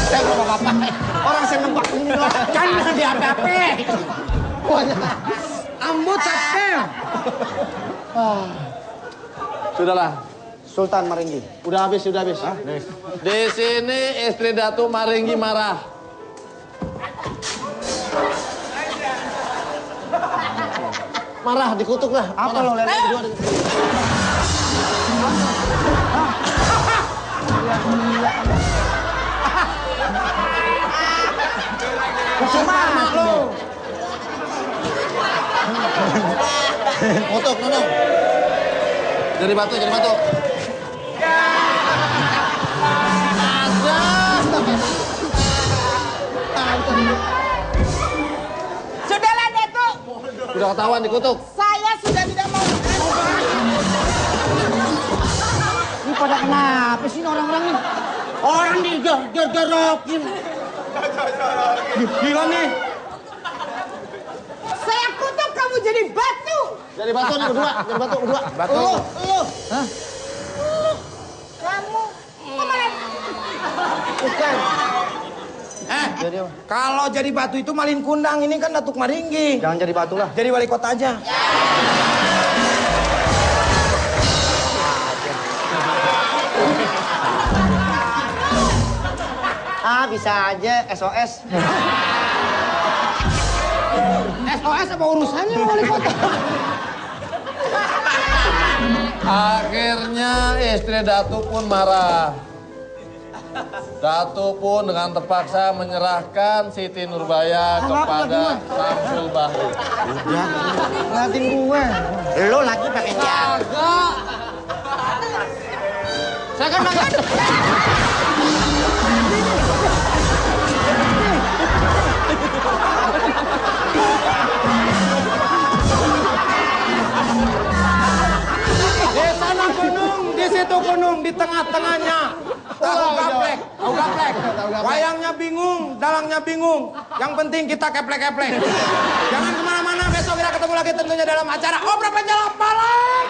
Speaker 4: Saya nggak apa-apa. Orang saya nempak ini
Speaker 6: Kan di HP. Ambo capek.
Speaker 2: Sudahlah.
Speaker 5: Sultan Maringgi.
Speaker 2: Udah habis. Di sini istri Datuk Maringgi marah. Marah, dikutuk lah.
Speaker 5: Apa lo lele berdua?
Speaker 6: Sama lo.
Speaker 2: Kutuk, Nunung. Jadi batu.
Speaker 4: Sudahlah, Datuk.
Speaker 2: Udah ketahuan dikutuk.
Speaker 4: Saya sudah tidak mau.
Speaker 5: Ini pada kenapa sih orang-orang nih?
Speaker 6: Orang digor-gorokin. Gila nih.
Speaker 4: Saya kutuk kamu jadi batu.
Speaker 2: Jadi batu nih berdua.
Speaker 6: Batu.
Speaker 4: Lu. Hah? Kamu. Kemarin.
Speaker 5: Bukan.
Speaker 6: Kalau jadi batu itu Malin Kundang, ini kan Datuk Maringgi.
Speaker 5: Jangan jadi batu lah.
Speaker 6: Jadi wali kota aja.
Speaker 5: Bisa aja SOS.
Speaker 6: SOS apa urusannya wali kota?
Speaker 2: Akhirnya istri Datuk pun marah. Datuk pun dengan terpaksa menyerahkan Siti Nurbaya kepada Samsul Bahri.
Speaker 5: Ngeliatin gue.
Speaker 6: Lo lagi pakai dia.
Speaker 2: Saya kan nggak.
Speaker 6: Di sana gunung, di situ gunung, di tengah-tengahnya. Tahu gaplek. Wayangnya bingung, dalangnya bingung. Yang penting kita keplek-keplek. Jangan kemana-mana, besok kita ketemu lagi tentunya dalam acara Obrak Penjalak Balak.